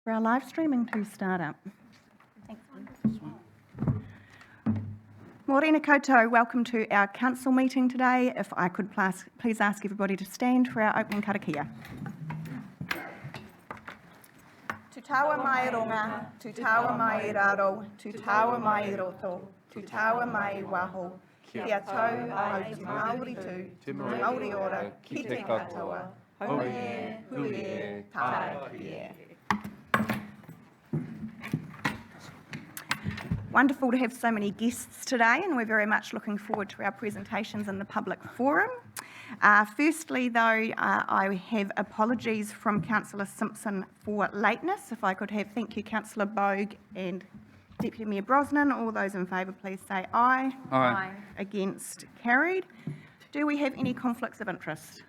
For our live streaming to start up. Thanks. Morena koutou, welcome to our council meeting today. If I could please ask everybody to stand for our opening karakia. Tu taua mai ronga, tu taua mai raro, tu taua mai roto, tu taua mai waho, kia tau au te Māori tū, te Māori ora, ki te katoa, hauhe, huie, tākia. Wonderful to have so many guests today, and we're very much looking forward to our presentations in the public forum. Firstly, though, I have apologies from Councillor Simpson for lateness. If I could have, thank you, Councillor Bogue and Deputy Mayor Brosnan. All those in favour, please say aye. Aye. Against, carried. Do we have any conflicts of interest?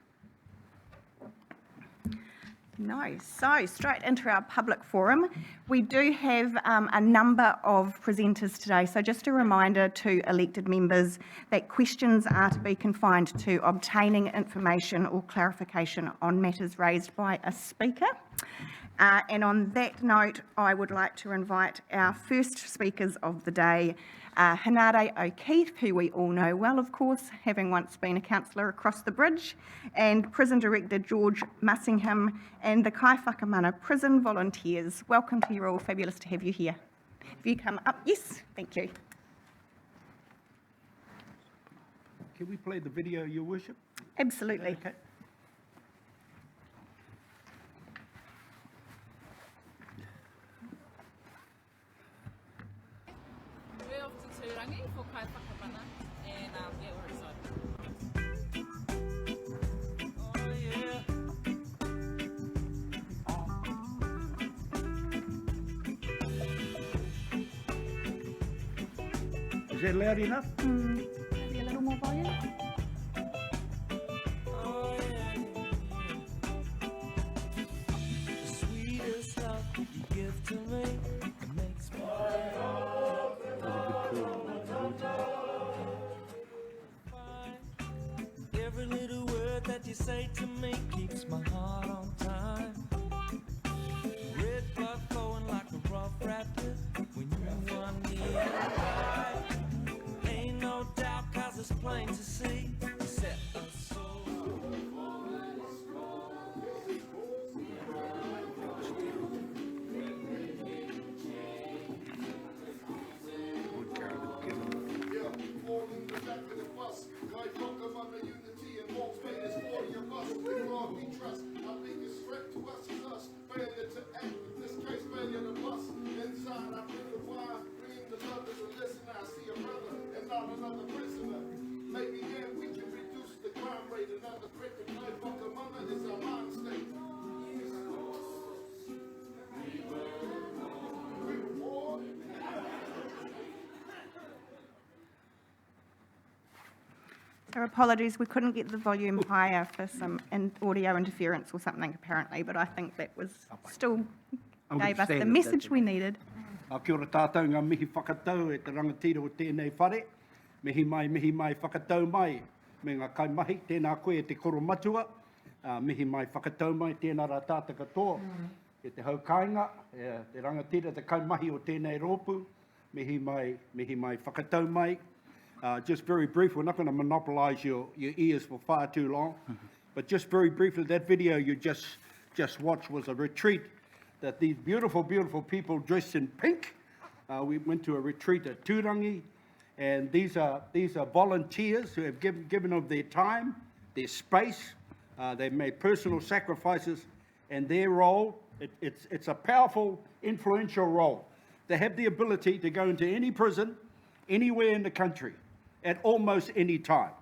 No. So, straight into our public forum. We do have a number of presenters today. So just a reminder to elected members that questions are to be confined to obtaining information or clarification on matters raised by a speaker. And on that note, I would like to invite our first speakers of the day, Henare Okeefe, who we all know well, of course, having once been a councillor across the bridge, and Prison Director George Massingham, and the Kaiwhakamana prison volunteers. Welcome to you all, fabulous to have you here. If you come up, yes, thank you. Can we play the video, Your Worship? Absolutely. Okay. We're off to Turangi for Kaiwhakamana and we're excited. Oh, yeah. Is that loud enough? Maybe a little more volume. Oh, yeah. The sweetest love you give to me, it makes me fine. Every little word that you say to me keeps my heart on time. Red blood flowing like a rough raptor when you want me alive. Ain't no doubt 'cause it's plain to see. You set us so. Maybe then we can reduce the crime rate. Another threat to Kaiwhakamana is our mind state. So apologies, we couldn't get the volume higher for some audio interference or something apparently, but I think that was still gave us the message we needed. Kia ora tātou ngā mihi whakatau e te rangatira o tēnei whare. Mihi mai whakatau mai. Me ngā kaimahi, tēnā koe e te koro matua. Mihi mai whakatau mai, tēnā rā tāta katoa. E te haukainga, te rangatira, te kaimahi o tēnei rōpu. Mihi mai whakatau mai. Just very brief, we're not going to monopolise your ears for far too long. But just very briefly, that video you just watched was a retreat that these beautiful, beautiful people dressed in pink. We went to a retreat at Turangi, and these are volunteers who have given of their time, their space. They've made personal sacrifices, and their role, it's a powerful, influential role. They have the ability to go into any prison, anywhere in the country, at almost any time.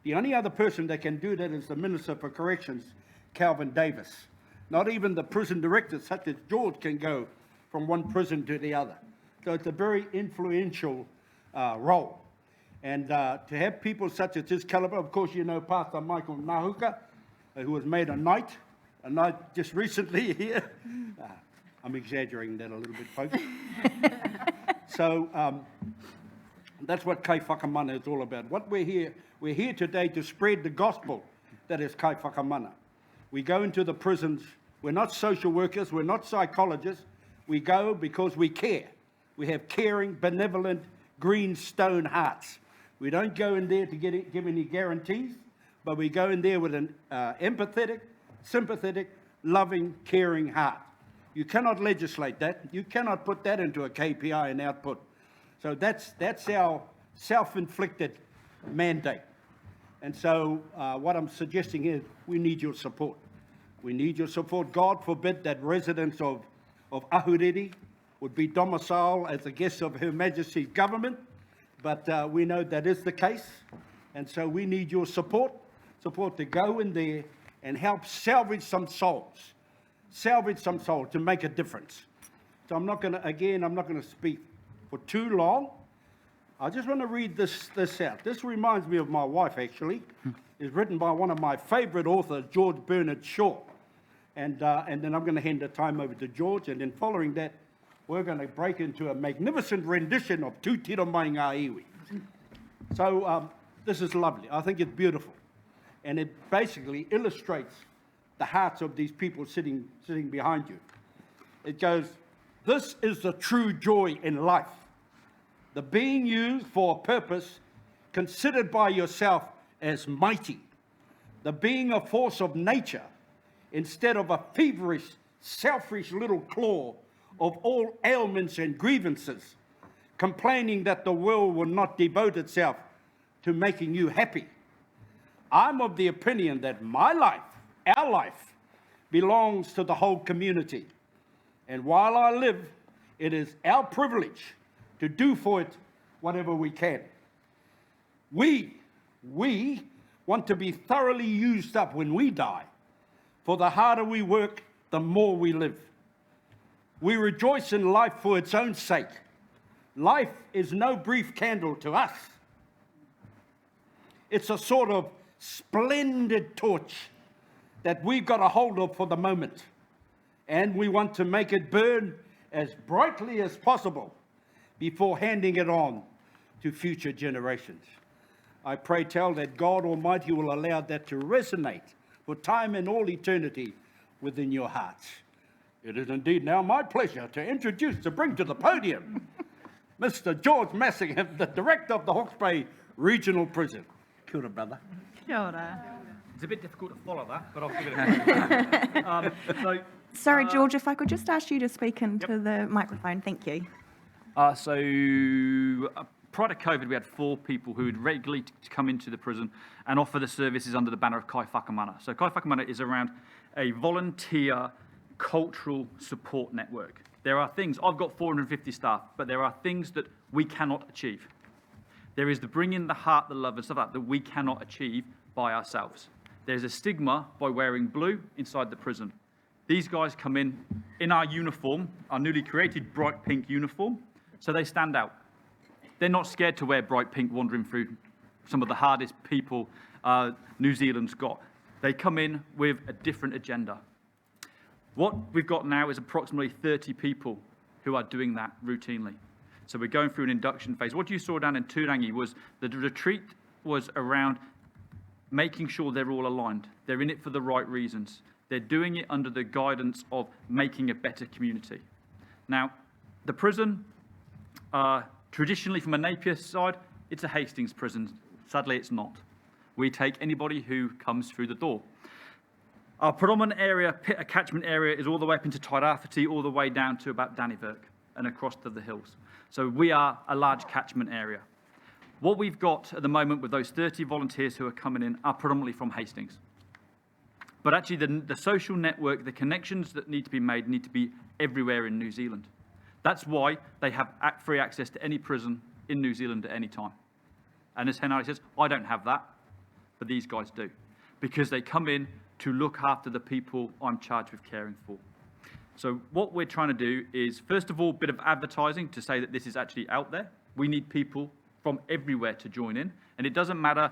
The only other person that can do that is the Minister for Corrections, Calvin Davis. Not even the prison directors, such as George, can go from one prison to the other. So it's a very influential role. And to have people such as his caliber, of course, you know Pastor Michael Nahuka, who was made a knight just recently here. I'm exaggerating that a little bit, folks. So that's what Kaiwhakamana is all about. What we're here today to spread the gospel that is Kaiwhakamana. We go into the prisons. We're not social workers, we're not psychologists, We go because we care. We have caring, benevolent, green stone hearts. We don't go in there to give any guarantees, but we go in there with an empathetic, sympathetic, loving, caring heart. You cannot legislate that. You cannot put that into a KPI and output. So that's our self-inflicted mandate. And so what I'm suggesting is we need your support. We need your support. God forbid that residents of Ahuriri would be domiciled as a guest of Her Majesty's government, but we know that is the case. And so we need your support to go in there and help salvage some souls to make a difference. So I'm not going to speak for too long. I just want to read this out. This reminds me of my wife, actually. It's written by one of my favourite authors, George Bernard Shaw. And then I'm going to hand the time over to George, and then following that, we're going to break into a magnificent rendition of Tu Tiro Mai Ngā Iwi. So this is lovely. I think it's beautiful. And it basically illustrates the hearts of these people sitting behind you. It goes, "This is the true joy in life. The being used for a purpose considered by yourself as mighty. The being a force of nature instead of a feverish, selfish little claw of all ailments and grievances, complaining that the world will not devote itself to making you happy. I'm of the opinion that my life, our life, belongs to the whole community. And while I live, it is our privilege to do for it whatever we can. We want to be thoroughly used up when we die, for the harder we work, the more we live. We rejoice in life for its own sake. Life is no brief candle to us. It's a sort of splendid torch that we've got a hold of for the moment, and we want to make it burn as brightly as possible before handing it on to future generations. I pray tell that God Almighty will allow that to resonate for time and all eternity within your hearts. It is indeed now my pleasure to bring to the podium Mr. George Massingham, the Director of the Hawke's Bay Regional Prison. Kia ora, brother. Kia ora. It's a bit difficult to follow that, but I'll give it a go. Sorry, George, if I could just ask you to speak into the microphone. Thank you. Prior to COVID, we had 4 people who would regularly come into the prison and offer the services under the banner of Kaiwhakamana. So Kaiwhakamana is around a volunteer cultural support network. There are things, I've got 450 staff, but there are things that we cannot achieve. There is the bring in the heart, the love and stuff like that we cannot achieve by ourselves. There's a stigma by wearing blue inside the prison. These guys come in our uniform, our newly created bright pink uniform, so they stand out. They're not scared to wear bright pink wandering through some of the hardest people New Zealand's got. They come in with a different agenda. What we've got now is approximately 30 people who are doing that routinely. So we're going through an induction phase. What you saw down in Turangi was the retreat was around making sure they're all aligned. They're in it for the right reasons. They're doing it under the guidance of making a better community. Now, the prison, traditionally from a Napier side, it's a Hastings prison. Sadly, it's not. We take anybody who comes through the door. Our predominant area, catchment area, is all the way up into Tairāwhiti, all the way down to about Dannevirke and across to the hills. So we are a large catchment area. What we've got at the moment with those 30 volunteers who are coming in are predominantly from Hastings. But actually the social network, the connections that need to be made need to be everywhere in New Zealand. That's why they have free access to any prison in New Zealand at any time. And as Henare says, I don't have that, but these guys do. Because they come in to look after the people I'm charged with caring for. So what we're trying to do is, first of all, a bit of advertising to say that this is actually out there. We need people from everywhere to join in. And it doesn't matter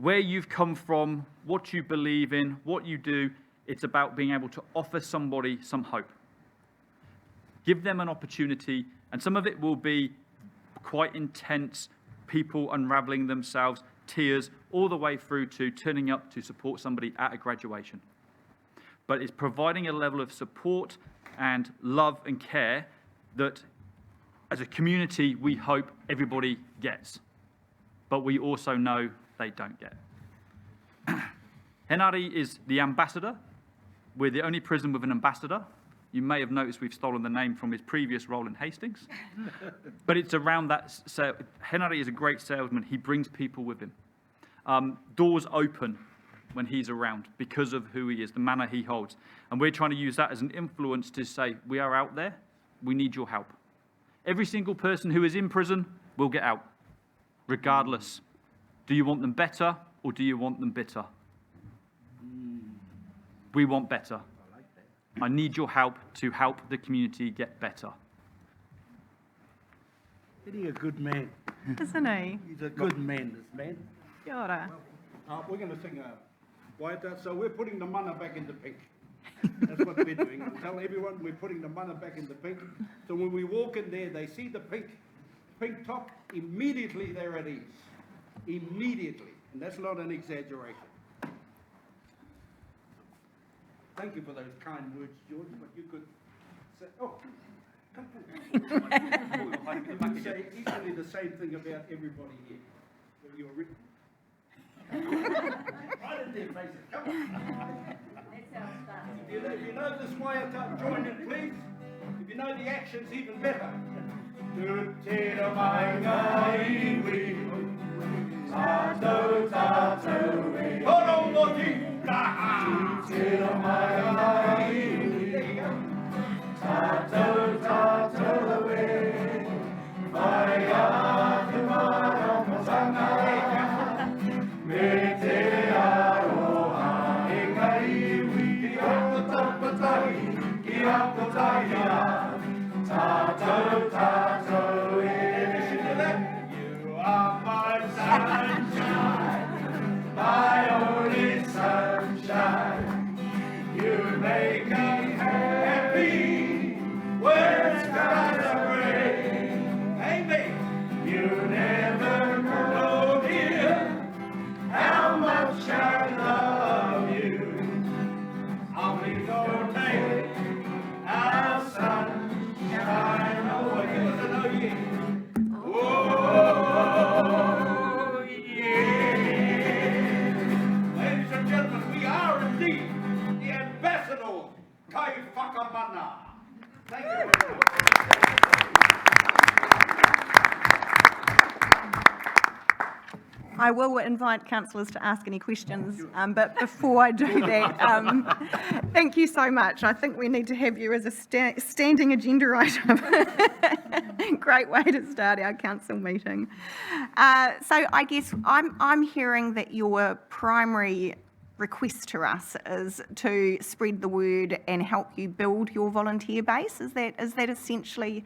where you've come from, what you believe in, what you do. It's about being able to offer somebody some hope. Give them an opportunity, and some of it will be quite intense, people unraveling themselves, tears, all the way through to turning up to support somebody at a graduation. but it's providing a level of support and love and care that, as a community, we hope everybody gets, but we also know they don't get. Henare is the ambassador. We're the only prison with an ambassador. You may have noticed we've stolen the name from his previous role in Hastings. But it's around that. Henare is a great salesman. He brings people with him. Doors open when he's around because of who he is, the manner he holds. And we're trying to use that as an influence to say, we are out there. We need your help. Every single person who is in prison will get out, regardless. Do you want them better or do you want them bitter? We want better. I need your help to help the community get better. Isn't he a good man? Isn't he? He's a good man, this man. Kia ora. We're going to sing a Waiata, so we're putting the mana back in the pink. That's what we're doing. I'll tell everyone we're putting the mana back in the pink. So when we walk in there, they see the pink top, immediately they're at ease. Immediately. And that's not an exaggeration. Thank you for those kind words, George, but you could say, oh, come on. You could say equally the same thing about everybody here. When you're written. Right in their faces, come on. If you know this Waiata, join in, please. If you know the actions, even better. Tūtira mai ngā iwi, tātou tātou e. Horo moti, taha. Tūtira mai ngā iwi, tātou tātou e. Mai a te maramatanga, me te aroha e ngā iwi, ki ako tapatai, ki ako taia. Tato, tato, you are my sunshine, my only sunshine. You make me happy when skies are gray. Amen. You never know, dear, how much I love you. I'll be your name, our sun. Oh, yeah. Ladies and gentlemen, we are indeed the ambassador, Kaiwhakamana. Thank you very much. I will invite councillors to ask any questions, but before I do that, thank you so much. I think we need to have you as a standing agenda item. Great way to start our council meeting. So I guess I'm hearing that your primary request to us is to spread the word and help you build your volunteer base. Is that essentially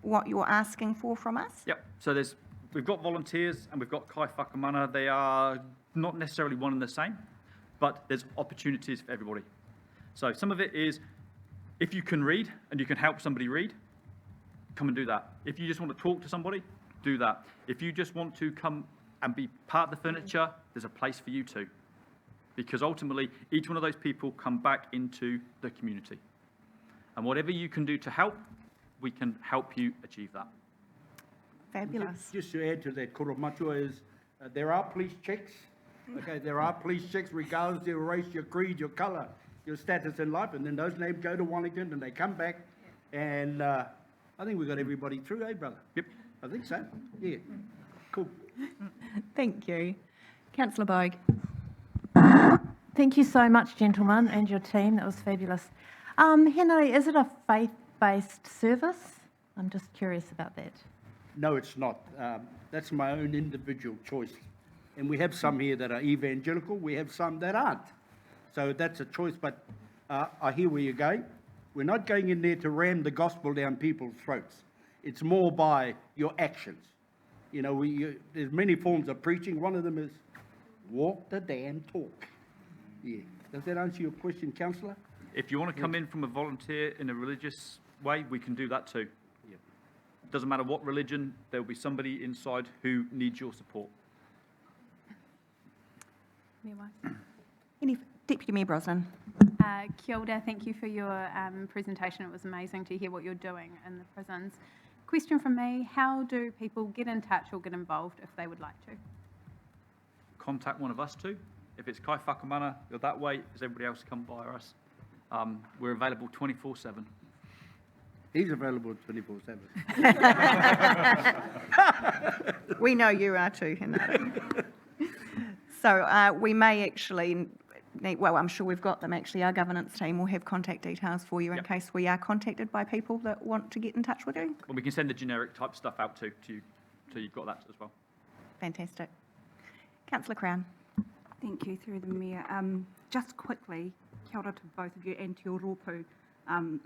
what you're asking for from us? Yep. So we've got volunteers and we've got Kaiwhakamana. They are not necessarily one and the same, but there's opportunities for everybody. So some of it is, if you can read and you can help somebody read, come and do that. If you just want to talk to somebody, do that. If you just want to come and be part of the furniture, there's a place for you too. Because ultimately, each one of those people come back into the community. And whatever you can do to help, we can help you achieve that. Fabulous. Just to add to that, Koromatua, is there are police checks. Okay, there are police checks regardless of your race, your creed, your colour, your status in life, and then those names go to Wellington and they come back, and I think we got everybody through, eh, brother? Yep. I think so. Yeah. Cool. Thank you. Councillor Bogue. Thank you so much, gentlemen, and your team. That was fabulous. Henare, is it a faith-based service? I'm just curious about that. No, it's not. That's my own individual choice. And we have some here that are evangelical. We have some that aren't. So that's a choice. But I hear where you're going. We're not going in there to ram the gospel down people's throats. It's more by your actions. You know, there's many forms of preaching. One of them is walk the damn talk. Yeah. Does that answer your question, councillor? If you want to come in from a volunteer in a religious way, we can do that too. Doesn't matter what religion, there will be somebody inside who needs your support. Deputy Mayor Brosnan. Kia ora, thank you for your presentation. It was amazing to hear what you're doing in the prisons. Question from me, how do people get in touch or get involved if they would like to? Contact one of us two. If it's Kaiwhakamana, you're that way. If it's everybody else, come via us. We're available 24/7. He's available 24/7. We know you are too, Henare. So we may actually need, well, I'm sure we've got them actually. Our governance team will have contact details for you in Yep. case we are contacted by people that want to get in touch with you. Well, we can send the generic type stuff out to you, so you've got that as well. Fantastic. Councillor Crown. Thank you, through the Mayor. Just quickly, kia ora to both of you and to your rōpū.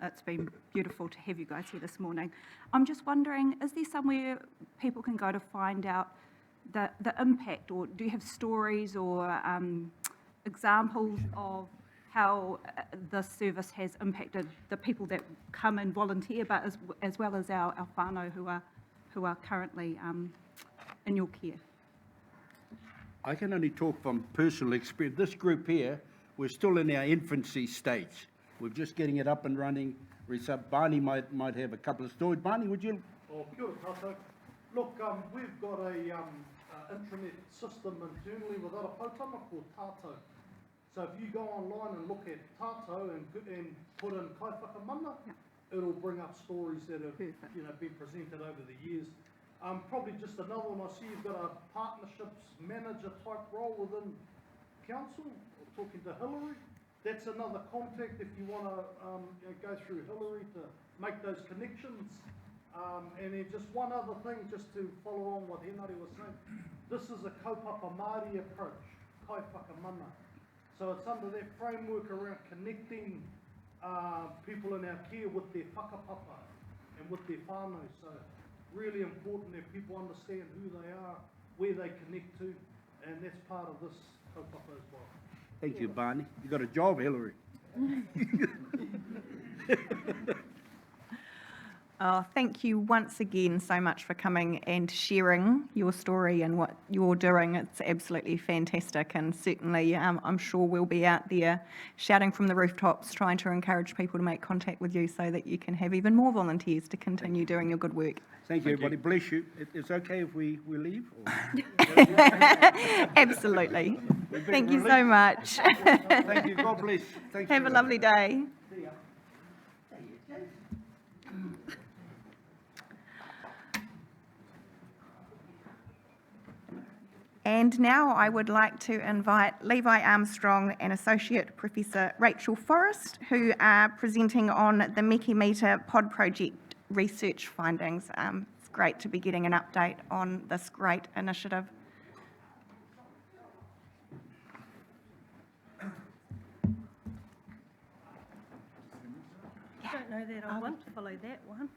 It's been beautiful to have you guys here this morning. I'm just wondering, is there somewhere people can go to find out the impact, or do you have stories or examples of how the service has impacted the people that come and volunteer, but as well as our whānau who are currently in your care? I can only talk from personal experience. This group here, we're still in our infancy stage. We're just getting it up and running. Barney might have a couple of stories. Barney, would you? Oh, kia ora tātou. Look, we've got a intranet system internally with Arapautama called Tātou. So if you go online and look at Tātou and put in Kaiwhakamana, it'll bring up stories that have been presented over the years. Probably just another one, I see you've got a partnerships manager type role within council, talking to Hillary. That's another contact if you want to go through Hillary to make those connections. And then just one other thing, just to follow on what Henare was saying. This is a kaupapa Māori approach, Kaiwhakamana. So it's under that framework around connecting people in our care with their whakapapa and with their whānau. So really important that people understand who they are, where they connect to, and that's part of this kaupapa as well. Thank you, Barney. You got a job, Hillary. Oh, thank you once again so much for coming and sharing your story and what you're doing. It's absolutely fantastic, and certainly I'm sure we'll be out there shouting from the rooftops, trying to encourage people to make contact with you so that you can have even more volunteers to continue doing your good work. Thank you, everybody. Bless you. It's okay if we leave? Or? Absolutely. Thank you so much. Thank you. God bless. Thank you. Have a lovely day. And now I would like to invite Levi Armstrong and Associate Professor Rachael Forrest, who are presenting on the Meke Meter pod project research findings. It's great to be getting an update on this great initiative. I don't know that I want to follow that one.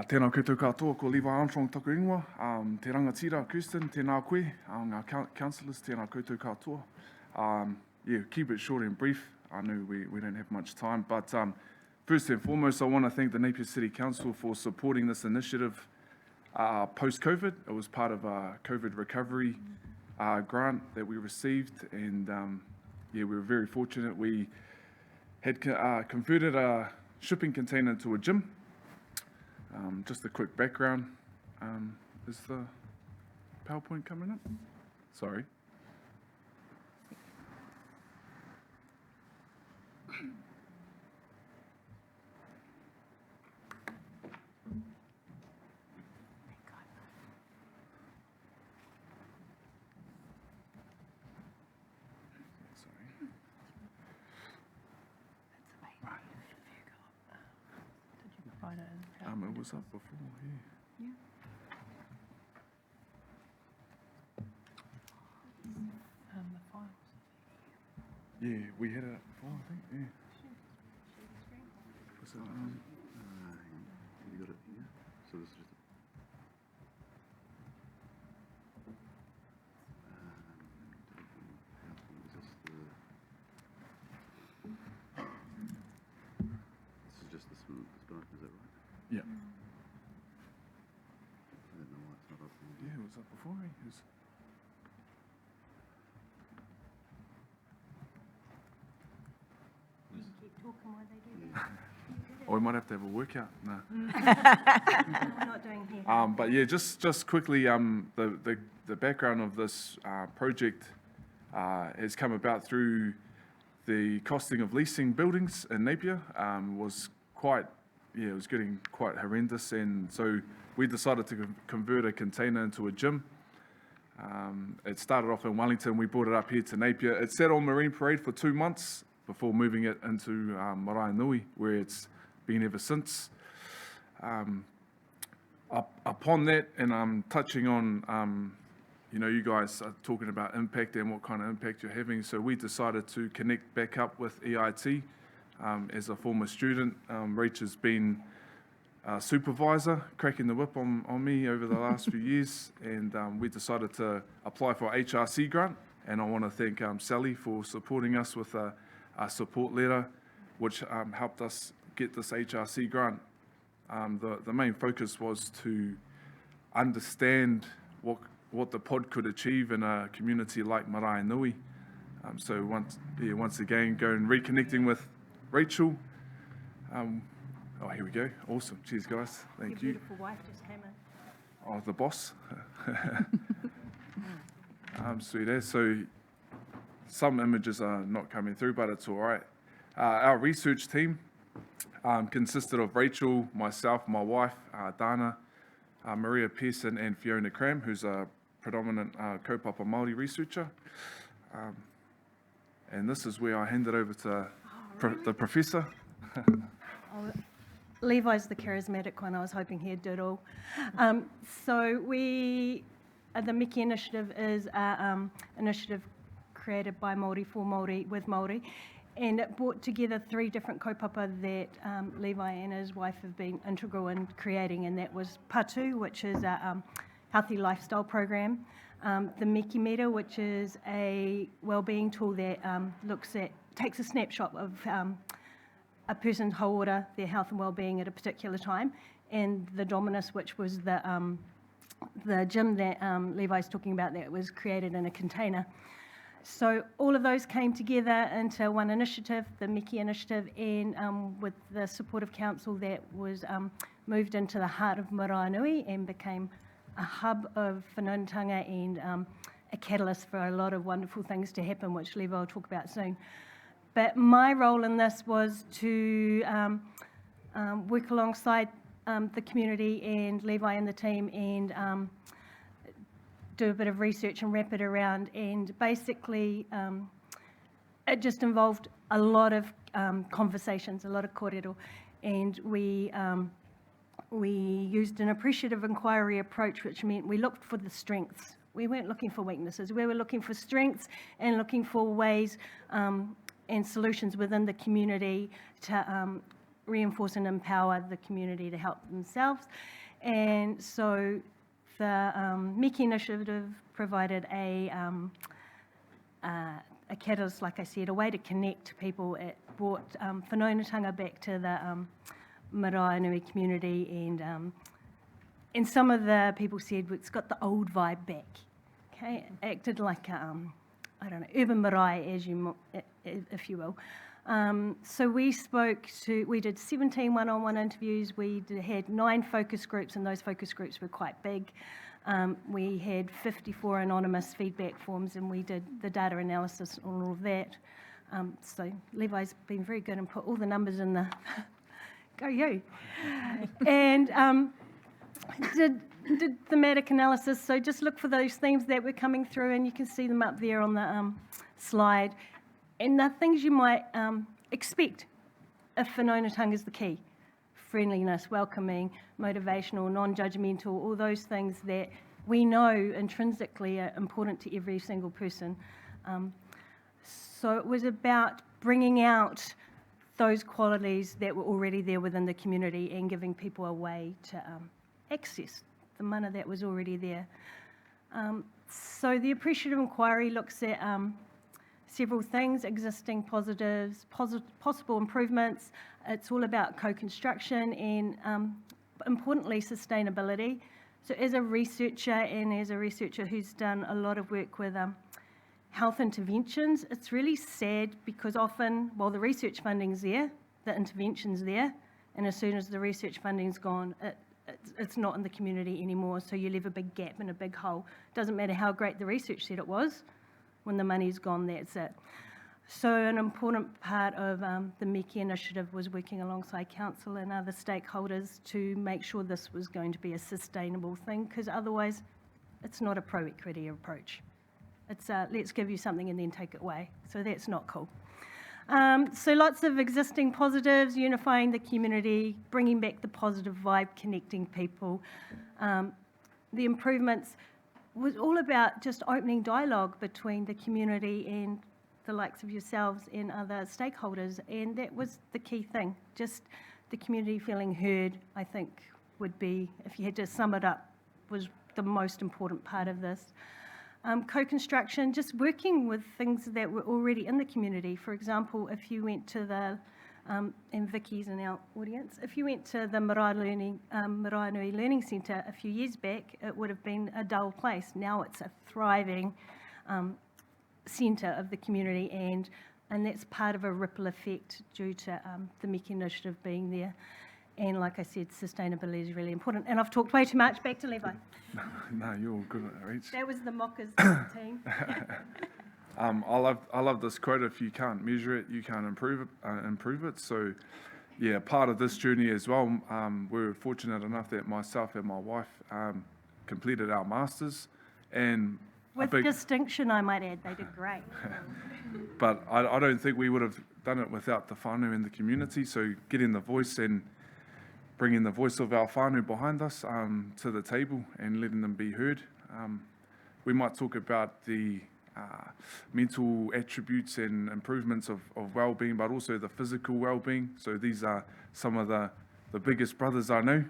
Tēnā koutou katoa, ko Levi Armstrong taku ingoa. Te rangatira, Kirsten, tēnā koe, ngā councillors, tēnā koutou katoa. Yeah, keep it short and brief. I know we don't have much time, but first and foremost, I want to thank the Napier City Council for supporting this initiative post-COVID. It was part of a COVID recovery grant that we received, and yeah, we were very fortunate. We had converted a shipping container into a gym. Just a quick background. Is the PowerPoint coming up? Sorry. It was up before, yeah. The files. Yeah, we had it up before, I think, yeah. Was it, You got it here? So this is just for me? Keep talking while they do that. Or we might have to have a workout. No. We're not doing here. But yeah, just quickly, the background of this project has come about through the costing of leasing buildings in Napier was quite, it was getting quite horrendous, and so we decided to convert a container into a gym. It started off in Wellington, we brought it up here to Napier. It sat on Marine Parade for 2 months before moving it into Marae Nui, where it's been ever since. Upon that, and I'm touching on, you guys are talking about impact and what kind of impact you're having, so we decided to connect back up with EIT. As a former student, Rachel's been a supervisor, cracking the whip on me over the last few years, and we decided to apply for a HRC grant, and I want to thank Sally for supporting us with a support letter, which helped us get this HRC grant. The main focus was to understand what the pod could achieve in a community like Marae Nui. So once again, going reconnecting with Rachael. Here we go. Awesome. Cheers, guys. Thank you. Your beautiful wife just came in. Oh, the boss. Sweet as. So some images are not coming through, but it's all right. Our research team consisted of Rachael, myself, my wife, Dana, Maria Pearson, and Fiona Cram, who's a predominant kaupapa Māori researcher. And this is where I hand it over to the professor. Levi's the charismatic one. I was hoping he'd do it all. So the Meke initiative is an initiative created by Māori for Māori with Māori, and it brought together 3 different kaupapa that Levi and his wife have been integral in creating, and that was Patu, which is a healthy lifestyle program, the Meke Meter, which is a wellbeing tool that takes a snapshot of a person's hauora, their health and wellbeing at a particular time, and the Dominus, which was the gym that Levi's talking about that was created in a container. So all of those came together into one initiative, the Meke initiative, and with the support of council, that was moved into the heart of Marae Nui and became a hub of whanaungatanga and a catalyst for a lot of wonderful things to happen, which Levi will talk about soon. But my role in this was to work alongside the community and Levi and the team, and do a bit of research and wrap it around. And basically, it just involved a lot of conversations, a lot of kōrero, and we used an appreciative inquiry approach, which meant we looked for the strengths. We weren't looking for weaknesses. We were looking for strengths and looking for ways and solutions within the community to reinforce and empower the community to help themselves. And so the Meke initiative provided a catalyst, like I said, a way to connect people. It brought whanaungatanga back to the Marae Nui community, and some of the people said it's got the old vibe back. Okay, it acted like a, urban marae, if you will. So we did 17 one-on-one interviews. We had 9 focus groups, and those focus groups were quite big. We had 54 anonymous feedback forms, and we did the data analysis on all of that. So Levi's been very good and put all the numbers in the go you. And did thematic analysis. So just look for those themes that were coming through, and you can see them up there on the slide. And the things you might expect if whanaungatanga is the key. Friendliness, welcoming, motivational, non-judgmental, all those things that we know intrinsically are important to every single person. So it was about bringing out those qualities that were already there within the community and giving people a way to access the mana that was already there. So the appreciative inquiry looks at several things: existing positives, possible improvements. It's all about co-construction and, importantly, sustainability. So as a researcher and as a researcher who's done a lot of work with health interventions, it's really sad because often, while the research funding's there, the intervention's there, and as soon as the research funding's gone, it's not in the community anymore, so you leave a big gap and a big hole. Doesn't matter how great the research said it was, when the money's gone, that's it. So an important part of the Meke initiative was working alongside council and other stakeholders to make sure this was going to be a sustainable thing, because otherwise it's not a pro-equity approach. It's let's give you something and then take it away. So that's not cool. So lots of existing positives, unifying the community, bringing back the positive vibe, connecting people. The improvements was all about just opening dialogue between the community and the likes of yourselves and other stakeholders, and that was the key thing. Just the community feeling heard, I think, would be, if you had to sum it up, was the most important part of this. Co-construction, just working with things that were already in the community. For example, if you went to the, and Vicky's in our audience, if you went to the Marae Nui Learning Centre a few years back, it would have been a dull place. Now it's a thriving centre of the community, and that's part of a ripple effect due to the Meke initiative being there. And like I said, sustainability is really important. And I've talked way too much. Back to Levi. No, you're all good at it, Rach. That was the mockers team. I love this quote: "If you can't measure it, you can't improve it." So, yeah, part of this journey as well. We were fortunate enough that myself and my wife completed our masters, and with distinction, I might add. They did great. But I don't think we would have done it without the whānau in the community. So getting the voice and bringing the voice of our whānau behind us to the table and letting them be heard. We might talk about the mental attributes and improvements of well-being, but also the physical well-being. So these are some of the biggest brothers I know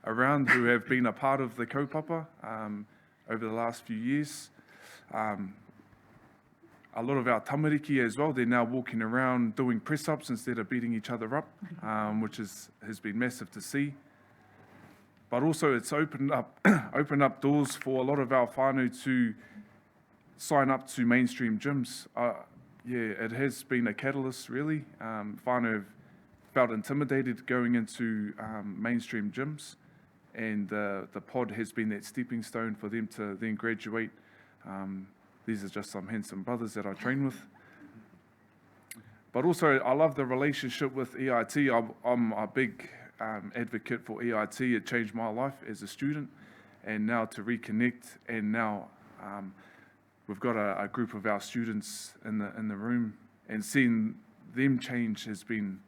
around who have been a part of the kaupapa over the last few years. A lot of our tamariki as well, they're now walking around doing press-ups instead of beating each other up, which has been massive to see. But also it's opened up doors for a lot of our whānau to sign up to mainstream gyms. It has been a catalyst, really. Whānau have felt intimidated going into mainstream gyms, and the pod has been that stepping stone for them to then graduate. These are just some handsome brothers that I train with. But also, I love the relationship with EIT. I'm a big advocate for EIT. It changed my life as a student, and now to reconnect, and now we've got a group of our students in the room, and seeing them change has been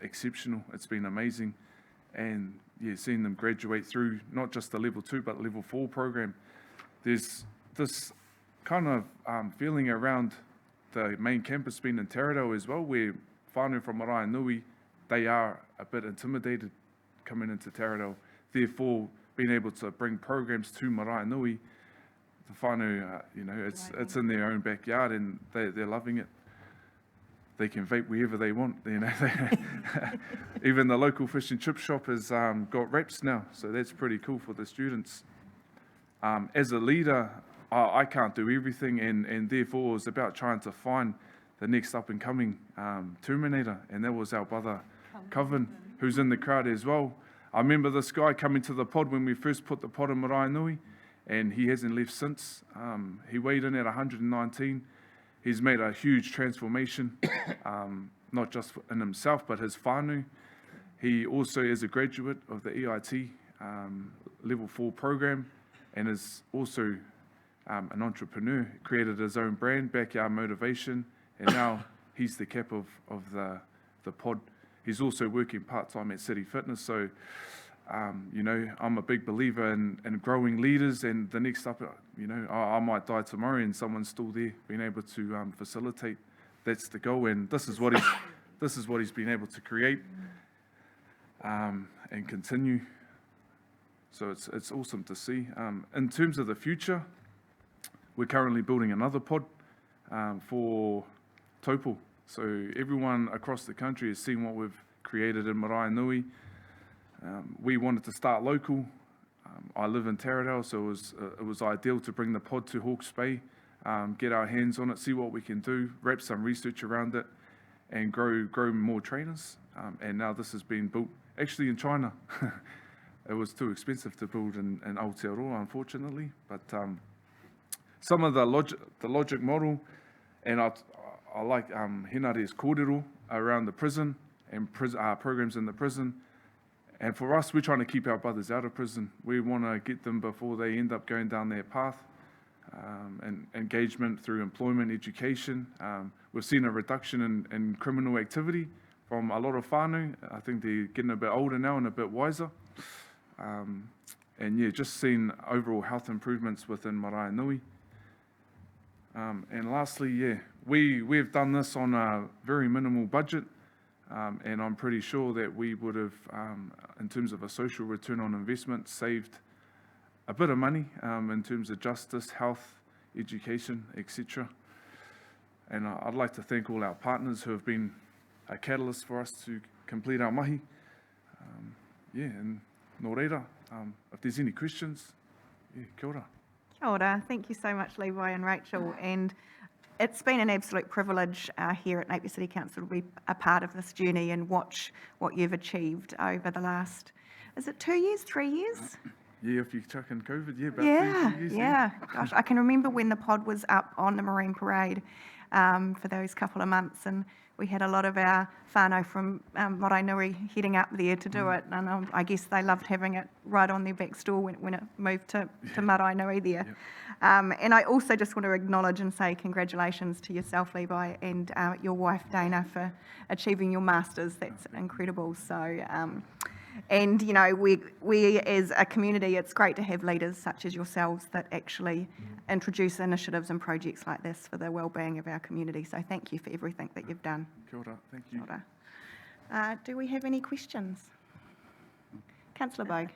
exceptional. It's been amazing, and yeah, seeing them graduate through not just the level 2 but level 4 program. There's this kind of feeling around the main campus being in Te Reo as well, where whānau from Marae Nui, they are a bit intimidated coming into Te Reo. Therefore, being able to bring programs to Marae Nui, the whānau, it's in their own backyard, and they're loving it. They can vape wherever they want, Even the local fish and chip shop has got wraps now, so that's pretty cool for the students. As a leader, I can't do everything, and therefore it was about trying to find the next up-and-coming Terminator, and that was our brother Coven, who's in the crowd as well. I remember this guy coming to the pod when we first put the pod in Marae Nui, and he hasn't left since. He weighed in at 119. He's made a huge transformation, not just in himself, but his whānau. He also is a graduate of the EIT Level 4 program, and is also an entrepreneur, created his own brand, Backyard Motivation, and now he's the cap of the pod. He's also working part-time at City Fitness, so I'm a big believer in growing leaders, and the next up, I might die tomorrow and someone's still there being able to facilitate. That's the goal, and this is what he's been able to create and continue. So it's awesome to see. In terms of the future, we're currently building another pod for Taupo. So everyone across the country has seen what we've created in Marae Nui. We wanted to start local. I live in Taradale, so it was ideal to bring the pod to Hawke's Bay, get our hands on it, see what we can do, wrap some research around it, and grow more trainers. And now this has been built actually in China. It was too expensive to build in Aotearoa, unfortunately. But some of the logic model, and I like Henare's kōrero around the prison and programs in the prison. And for us, we're trying to keep our brothers out of prison. We want to get them before they end up going down their path. And engagement through employment, education. We've seen a reduction in criminal activity from a lot of whānau. I think they're getting a bit older now and a bit wiser. And yeah, just seen overall health improvements within Marae Nui. And lastly, yeah, we've done this on a very minimal budget. And I'm pretty sure that we would have, in terms of a social return on investment, saved a bit of money in terms of justice, health, education, etc. And I'd like to thank all our partners who have been a catalyst for us to complete our mahi. And nō reira, if there's any questions, kia ora. Kia ora. Thank you so much, Levi and Rachael. And it's been an absolute privilege here at Napier City Council to be a part of this journey and watch what you've achieved over the last, is it 2 years, 3 years? Yeah, if you chuck in COVID, yeah, about 3 years. Yeah. Gosh, I can remember when the pod was up on the Marine Parade for those couple of months, and we had a lot of our whānau from Marae Nui heading up there to do it, and I guess they loved having it right on their back door when it moved to Marae Nui there. Yep. And I also just want to acknowledge and say congratulations to yourself, Levi, and your wife, Dana, for achieving your masters. That's incredible. So, and you know, we as a community, it's great to have leaders such as yourselves that actually introduce initiatives and projects like this for the well-being of our community. So thank you for everything that you've done. Kia ora, thank you. Kia ora. Do we have any questions? Councillor Bogue.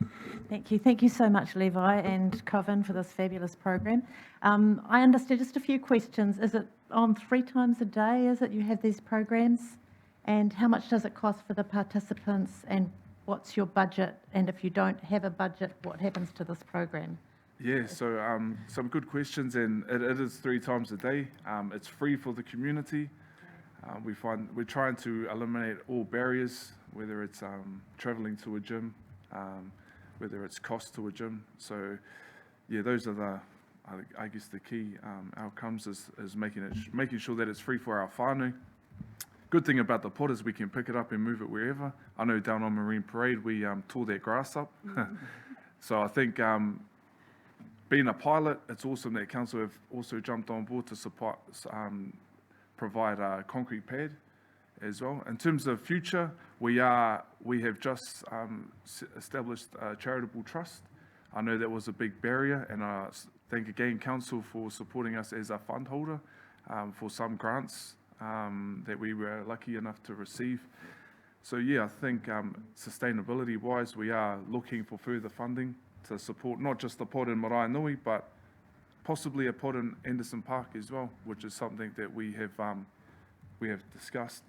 Thank you so much, Levi and Coven, for this fabulous program. I understand just a few questions. Is it on 3 times a day, is it, you have these programs? And how much does it cost for the participants, and what's your budget? And if you don't have a budget, what happens to this program? Yeah, so some good questions, and it is 3 times a day. It's free for the community. We're trying to eliminate all barriers, whether it's travelling to a gym, whether it's cost to a gym. So yeah, those are I guess the key outcomes is making sure that it's free for our whānau. Good thing about the pod is we can pick it up and move it wherever. I know down on Marine Parade we tore that grass up. So I think being a pilot, it's awesome that council have also jumped on board to support, provide a concrete pad as well. In terms of future, we have just established a charitable trust. I know that was a big barrier, and I thank again council for supporting us as a fund holder for some grants that we were lucky enough to receive. So yeah, I think sustainability wise, we are looking for further funding to support not just the pod in Marae Nui, but possibly a pod in Anderson Park as well, which is something that we have discussed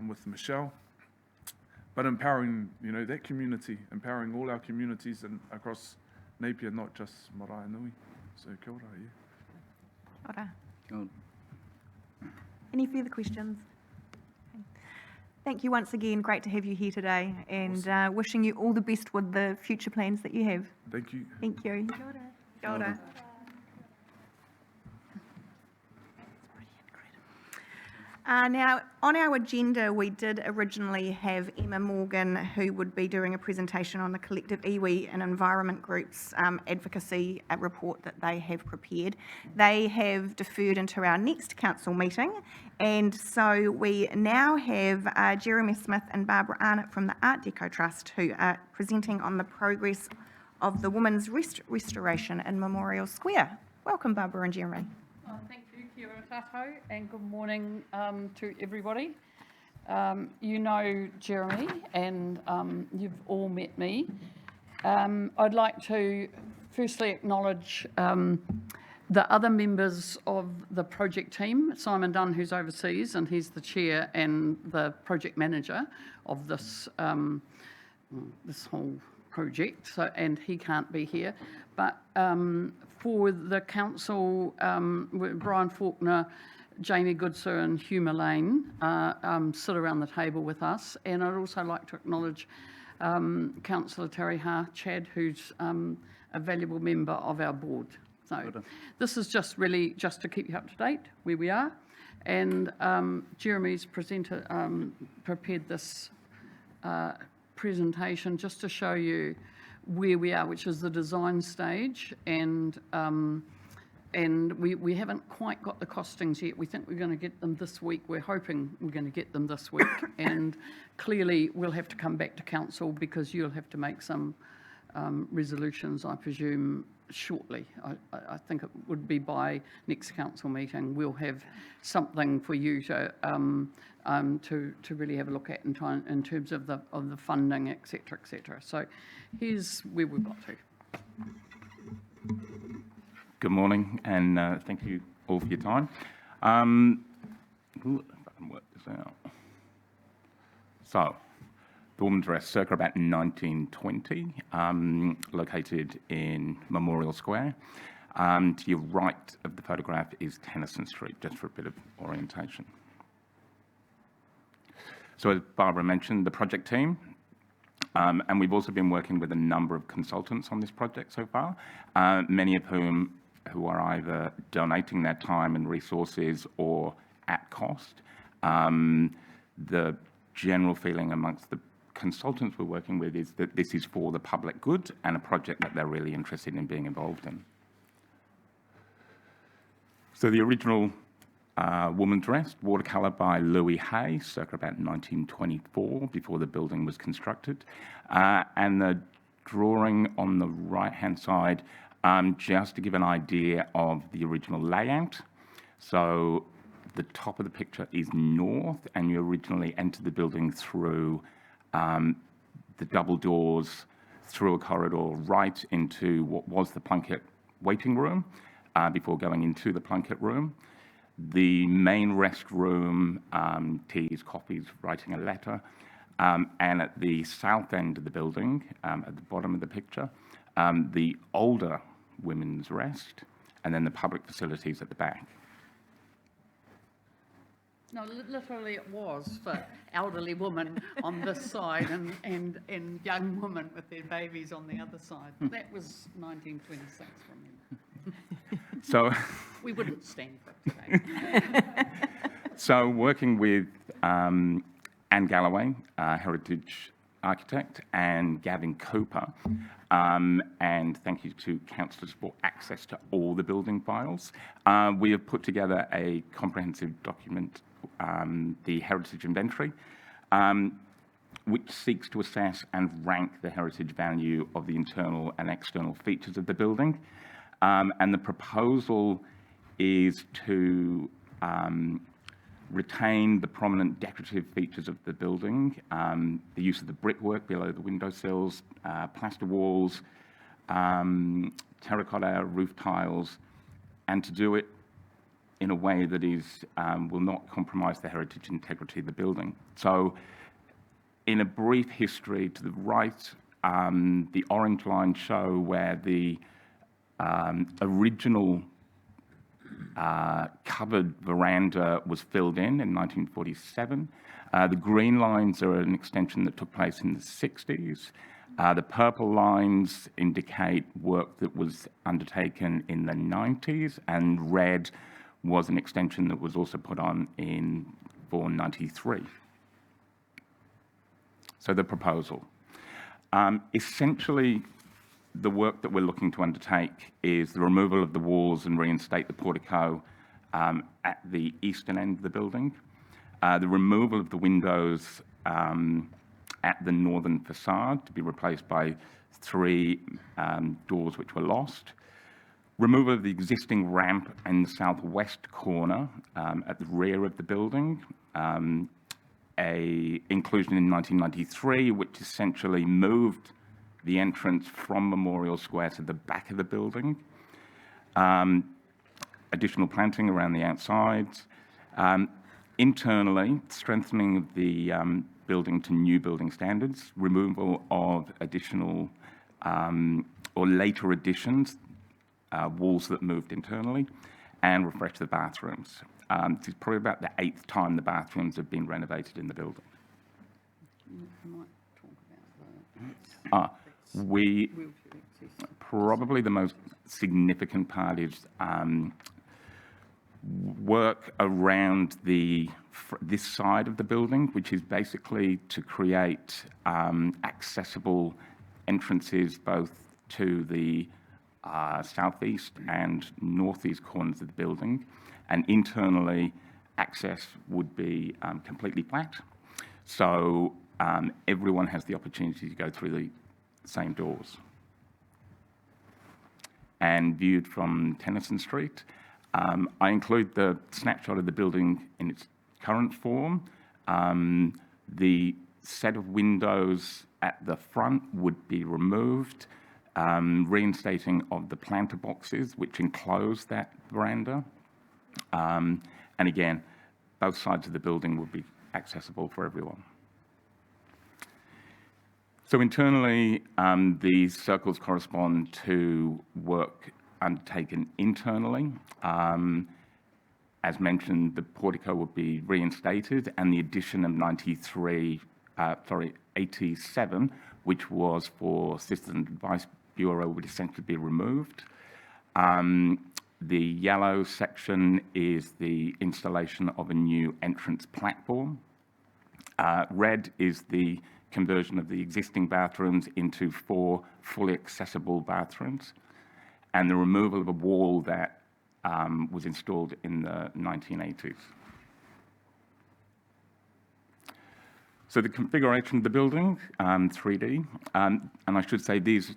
with Michelle. But empowering, you know, that community, empowering all our communities and across Napier, not just Marae Nui. So kia ora, yeah. Kia ora. Any further questions? Thank you once again. Great to have you here today, and wishing you all the best with the future plans that you have. Thank you. Thank you. Kia ora. Kia ora. Now, on our agenda, we did originally have Emma Morgan, who would be doing a presentation on the collective iwi and environment groups advocacy report that they have prepared. They have deferred into our next council meeting, and so we now have Jeremy Smith and Barbara Arnott from the Art Deco Trust, who are presenting on the progress of the Women's Restoration in Memorial Square. Welcome, Barbara and Jeremy. Thank you, kia ora tātou, and good morning to everybody. You know Jeremy, and you've all met me. I'd like to firstly acknowledge the other members of the project team, Simon Dunn, who's overseas, and he's the chair and the project manager of this, this whole project, so, and he can't be here. But for the council, Brian Faulkner, Jamie Goodser and Hugh Mullane sit around the table with us. And I'd also like to acknowledge Councillor Tariha Chad, who's a valuable member of our board. So this is just really just to keep you up to date where we are. And Jeremy's prepared this presentation just to show you where we are, which is the design stage. And we haven't quite got the costings yet. We think we're going to get them this week. We're hoping we're going to get them this week. And clearly we'll have to come back to council because you'll have to make some resolutions, I presume, shortly. I think it would be by next council meeting. We'll have something for you to really have a look at in terms of the funding, etc., etc. So here's where we've got to. Good morning, and thank you all for your time. If I can work this out. So, the woman's rest, circa about 1920, located in Memorial Square. To your right of the photograph is Tennyson Street, just for a bit of orientation. So as Barbara mentioned, the project team, and we've also been working with a number of consultants on this project so far, many of who are either donating their time and resources or at cost. The general feeling amongst the consultants we're working with is that this is for the public good and a project that they're really interested in being involved in. So the original woman's rest, watercolour by Louis Hay, circa about 1924, before the building was constructed. And the drawing on the right-hand side, just to give an idea of the original layout. So the top of the picture is north, and you originally entered the building through the double doors, through a corridor right into what was the Plunkett waiting room before going into the Plunkett room. The main rest room, teas, coffees, writing a letter, and at the south end of the building, at the bottom of the picture, the older women's rest, and then the public facilities at the back. No, literally it was for elderly women on this side and young women with their babies on the other side. That was 1926 from them. So we wouldn't stand for it today. So working with Anne Galloway, heritage architect, and Gavin Cooper, and thank you to councillors for access to all the building files. We have put together a comprehensive document, the Heritage Inventory, which seeks to assess and rank the heritage value of the internal and external features of the building. And the proposal is to retain the prominent decorative features of the building, the use of the brickwork below the windowsills, plaster walls, terracotta roof tiles, and to do it in a way that is will not compromise the heritage integrity of the building. So in a brief history, to the right, the orange lines show where the original covered veranda was filled in 1947. The green lines are an extension that took place in the 60s. The purple lines indicate work that was undertaken in the 90s, and red was an extension that was also put on for 93. So the proposal. Essentially, the work that we're looking to undertake is the removal of the walls and reinstate the portico at the eastern end of the building, the removal of the windows at the northern facade to be replaced by 3 doors which were lost, removal of the existing ramp in the southwest corner at the rear of the building, a inclusion in 1993 which essentially moved the entrance from Memorial Square to the back of the building, additional planting around the outsides, internally strengthening of the building to new building standards, removal of additional or later additions, walls that moved internally, and refresh the bathrooms. It's probably about the 8th time the bathrooms have been renovated in the building. Probably the most significant part is work around this side of the building, which is basically to create accessible entrances both to the southeast and northeast corners of the building, and internally access would be completely flat, so everyone has the opportunity to go through the same doors. And viewed from Tennyson Street, I include the snapshot of the building in its current form. The set of windows at the front would be removed, reinstating of the planter boxes which enclose that veranda. And again, both sides of the building would be accessible for everyone. So internally, these circles correspond to work undertaken internally. As mentioned, the portico would be reinstated, and the addition of 87, which was for Citizen Advice Bureau, would essentially be removed. The yellow section is the installation of a new entrance platform. Red is the conversion of the existing bathrooms into 4 fully accessible bathrooms, and the removal of a wall that was installed in the 1980s. So the configuration of the building, 3D, and I should say these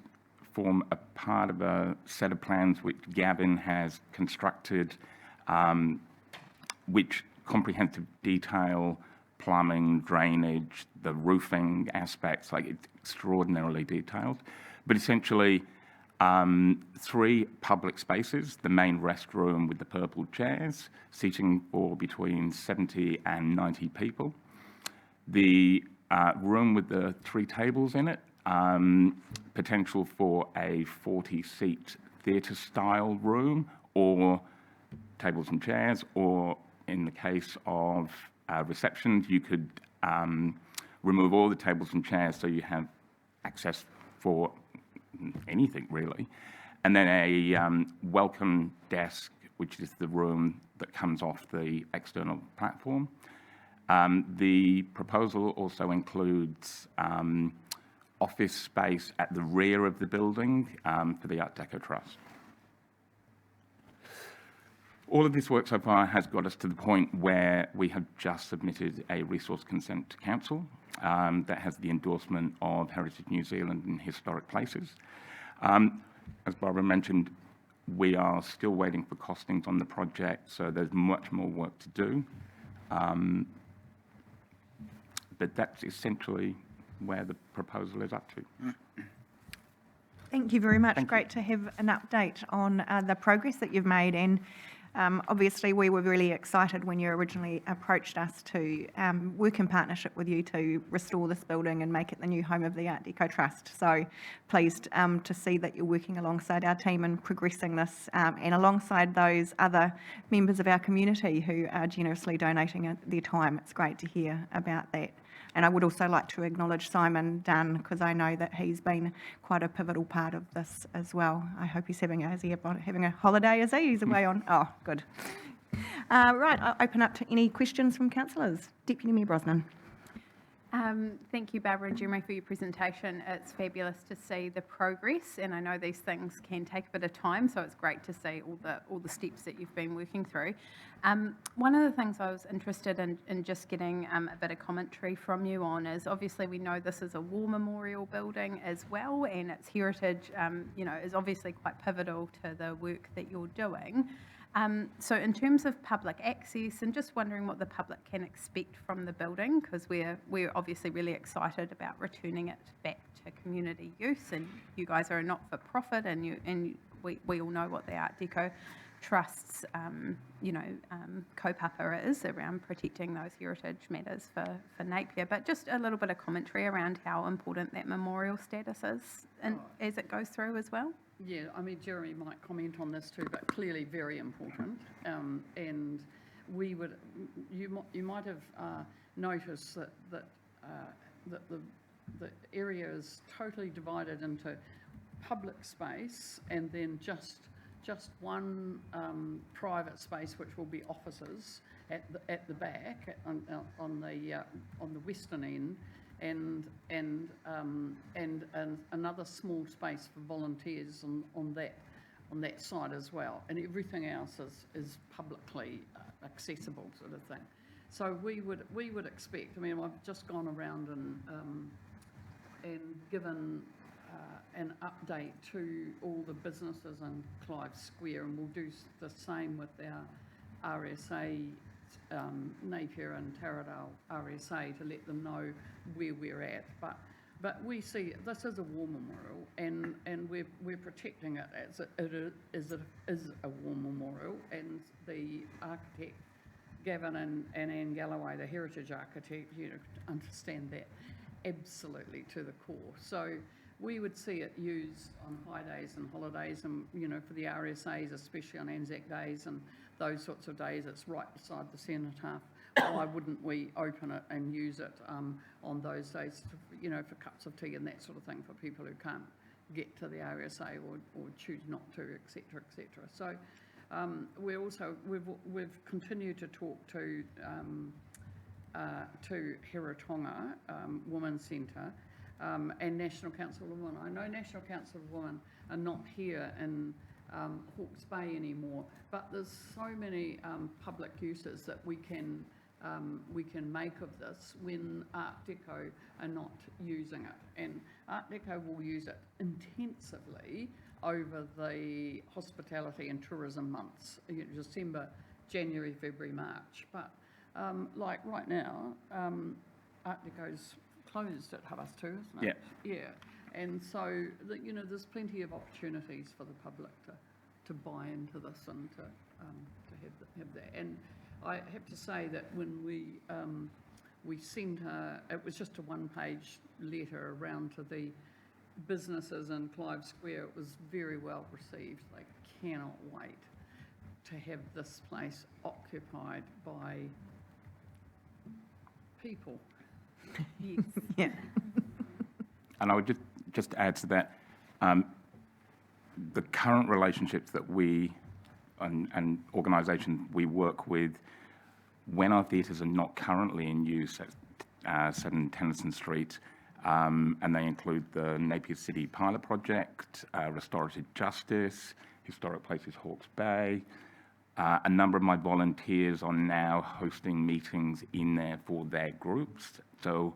form a part of a set of plans which Gavin has constructed, which comprehensive detail plumbing, drainage, the roofing aspects, like it's extraordinarily detailed. But essentially, 3 public spaces, the main restroom with the purple chairs, seating for between 70 and 90 people. The room with the 3 tables in it, potential for a 40-seat theatre-style room, or tables and chairs, or in the case of receptions, you could remove all the tables and chairs so you have access for anything really. And then a welcome desk, which is the room that comes off the external platform. The proposal also includes office space at the rear of the building for the Art Deco Trust. All of this work so far has got us to the point where we have just submitted a resource consent to Council that has the endorsement of Heritage New Zealand and Historic Places. As Barbara mentioned, we are still waiting for costings on the project, so there's much more work to do. But that's essentially where the proposal is up to. Thank you very much. Great to have an update on the progress that you've made. And obviously, we were really excited when you originally approached us to work in partnership with you to restore this building and make it the new home of the Art Deco Trust. So pleased to see that you're working alongside our team and progressing this, and alongside those other members of our community who are generously donating their time. It's great to hear about that. And I would also like to acknowledge Simon Dunn, because I know that he's been quite a pivotal part of this as well. I hope he's having a holiday, is he? He's away on, oh, good. Right, I'll open up to any questions from councillors. Deputy Mayor Brosnan. Thank you, Barbara and Jeremy, for your presentation. It's fabulous to see the progress, and I know these things can take a bit of time, so it's great to see all the steps that you've been working through. One of the things I was interested in just getting a bit of commentary from you on is, obviously we know this is a war memorial building as well, and its heritage, is obviously quite pivotal to the work that you're doing. So in terms of public access, and just wondering what the public can expect from the building, because we're obviously really excited about returning it back to community use, and you guys are a not-for-profit, and we all know what the Art Deco Trust's, kaupapa is around protecting those heritage matters for Napier, but just a little bit of commentary around how important that memorial status is as it goes through as well. Yeah, I mean, Jeremy might comment on this too, but clearly very important. And we would, you might have noticed that the area is totally divided into public space and then just one private space, which will be offices at the back on the western end, and another small space for volunteers on that side as well, and everything else is publicly accessible, sort of thing. So we would expect. I mean, I've just gone around and given an update to all the businesses in Clive Square, and we'll do the same with our RSA, Napier and Taradale RSA, to let them know where we're at. But we see this is a war memorial, and we're protecting it as it is a war memorial, and the architect Gavin and Anne Galloway, the heritage architect, understand that absolutely to the core. So we would see it used on high days and holidays, and for the RSAs, especially on Anzac days and those sorts of days. It's right beside the cenotaph. Why wouldn't we open it and use it on those days, for cups of tea and that sort of thing, for people who can't get to the RSA or choose not to, etc., etc. So we've continued to talk to Heratonga Women's Centre and National Council of Women. I know National Council of Women are not here in Hawke's Bay anymore, but there's so many public uses that we can make of this when Art Deco are not using it. And Art Deco will use it intensively over the hospitality and tourism months, December, January, February, March. But like right now, Art Deco's closed at Havas too, isn't it? Yeah. And so, there's plenty of opportunities for the public to buy into this and to have that. And I have to say that when we sent it was just a one-page letter around to the businesses in Clive Square. It was very well received. They cannot wait to have this place occupied by people. Yes. Yeah. And I would just add to that, the current relationships that we and organisations we work with, when our theatres are not currently in use at 7 Tennyson Street, and they include the Napier City Pilot Project, Restorative Justice, Historic Places Hawke's Bay. A number of my volunteers are now hosting meetings in there for their groups. So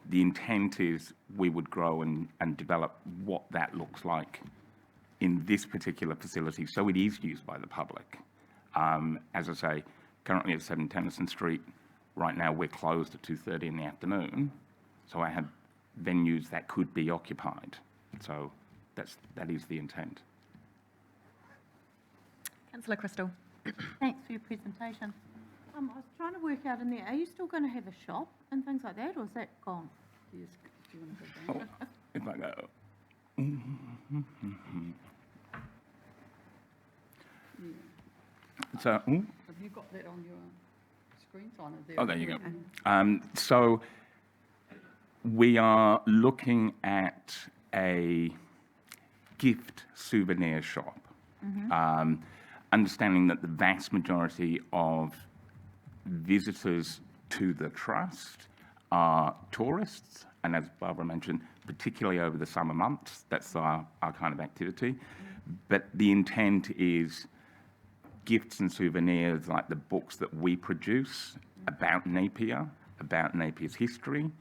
the intent is we would grow and develop what that looks like in this particular facility, so it is used by the public. As I say, currently at 7 Tennyson Street, right now we're closed at 2:30 in the afternoon, so I have venues that could be occupied. So that is the intent. Councillor Crystal. Thanks for your presentation. I was trying to work out in there, are you still going to have a shop and things like that, or is that gone? Yes. Do you want to go down? Oh, if I go. So, have you got that on your screen? Oh, there you go. So we are looking at a gift souvenir shop. Understanding that the vast majority of visitors to the trust are tourists, and as Barbara mentioned, particularly over the summer months, that's our kind of activity. But the intent is gifts and souvenirs like the books that we produce about Napier, about Napier's history,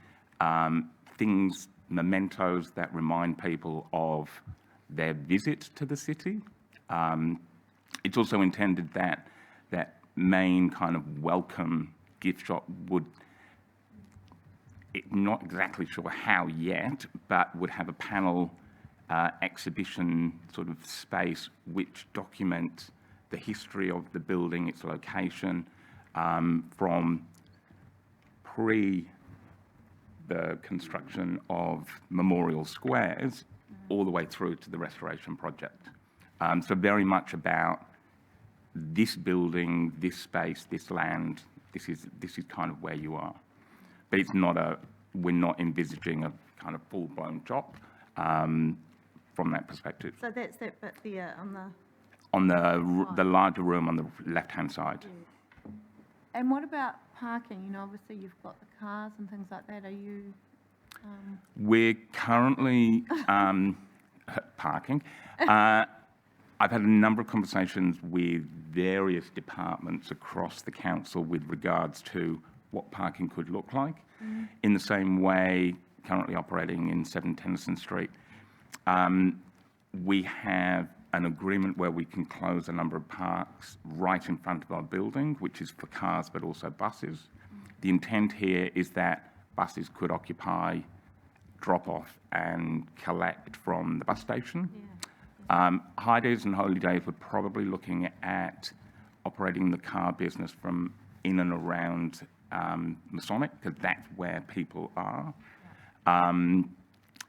things, mementos that remind people of their visit to the city. It's also intended that that main kind of welcome gift shop would, not exactly sure how yet, but would have a panel exhibition sort of space which documents the history of the building, its location, from the construction of memorial squares all the way through to the restoration project. So very much about this building, this space, this land, this is kind of where you are. But it's not we're not envisaging a kind of full-blown job from that perspective. So that's that bit there on the... On the larger room on the left-hand side. And what about parking? You know, obviously you've got the cars and things like that. Are you... We're currently parking. I've had a number of conversations with various departments across the council with regards to what parking could look like. In the same way, currently operating in 7 Tennyson Street, we have an agreement where we can close a number of parks right in front of our building, which is for cars but also buses. The intent here is that buses could occupy, drop off and collect from the bus station. High days and holy days, we're probably looking at operating the car business from in and around Masonic, because that's where people are.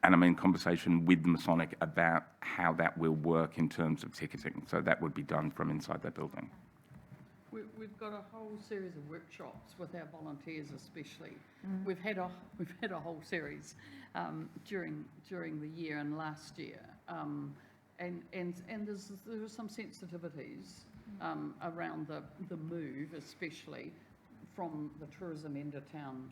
And I'm in conversation with the Masonic about how that will work in terms of ticketing. So that would be done from inside their building. We've got a whole series of workshops with our volunteers, especially. We've had a whole series during the year and last year, and there are some sensitivities around the move, especially from the tourism end of town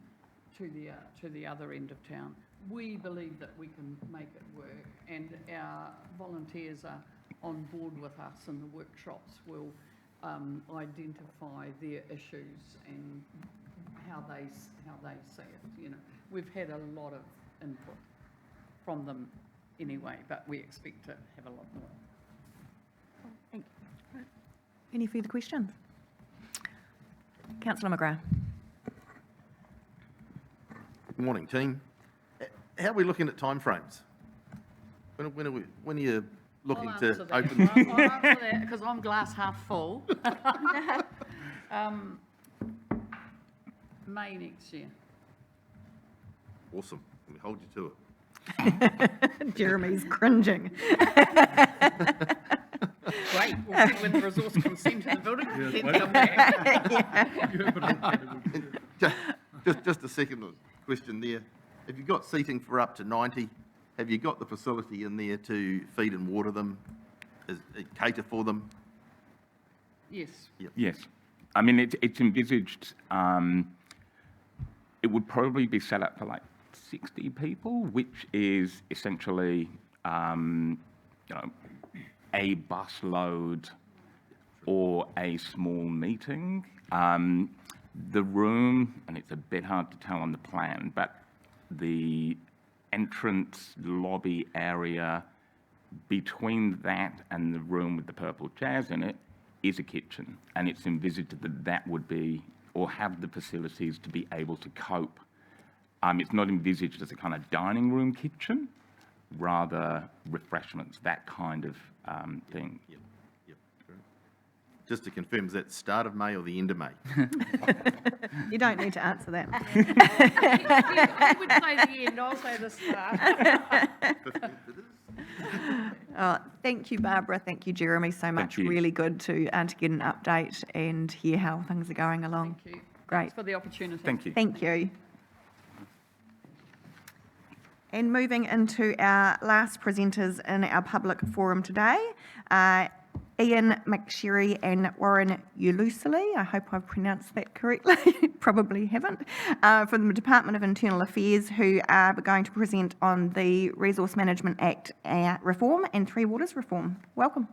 to the other end of town. We believe that we can make it work, and our volunteers are on board with us, and the workshops will identify their issues and how they see it. You know, we've had a lot of input from them anyway, but we expect to have a lot more. Thank you. Any further questions? Councillor McGrath. Good morning, team. How are we looking at timeframes? When are you looking to open? I'll answer that because I'm glass half full. May next year. Awesome. Let me hold you to it. Jeremy's cringing. Great. We'll see when the resource consent to the building. Then come back. Just a second question there. Have you got seating for up to 90? Have you got the facility in there to feed and water them, cater for them? Yes. Yep. Yes. I mean, it's envisaged, it would probably be set up for like 60 people, which is essentially, you know, a bus load or a small meeting. The room, and it's a bit hard to tell on the plan, but the entrance lobby area between that and the room with the purple chairs in it is a kitchen, and it's envisaged that that would be, or have the facilities to be able to cope. It's not envisaged as a kind of dining room kitchen, rather refreshments, that kind of thing. Yep. Just to confirm, is that start of May or the end of May? You don't need to answer that. He would say the end, I'll say the start. Thank you, Barbara. Thank you, Jeremy, so much. Really good to get an update and hear how things are going along. Thank you. Great. Thanks for the opportunity. Thank you. Thank you. And moving into our last presenters in our public forum today, Ian McSherry and Warren Ulusele, I hope I've pronounced that correctly, probably haven't, from the Department of Internal Affairs, who are going to present on the Resource Management Act reform and Three Waters reform. Welcome.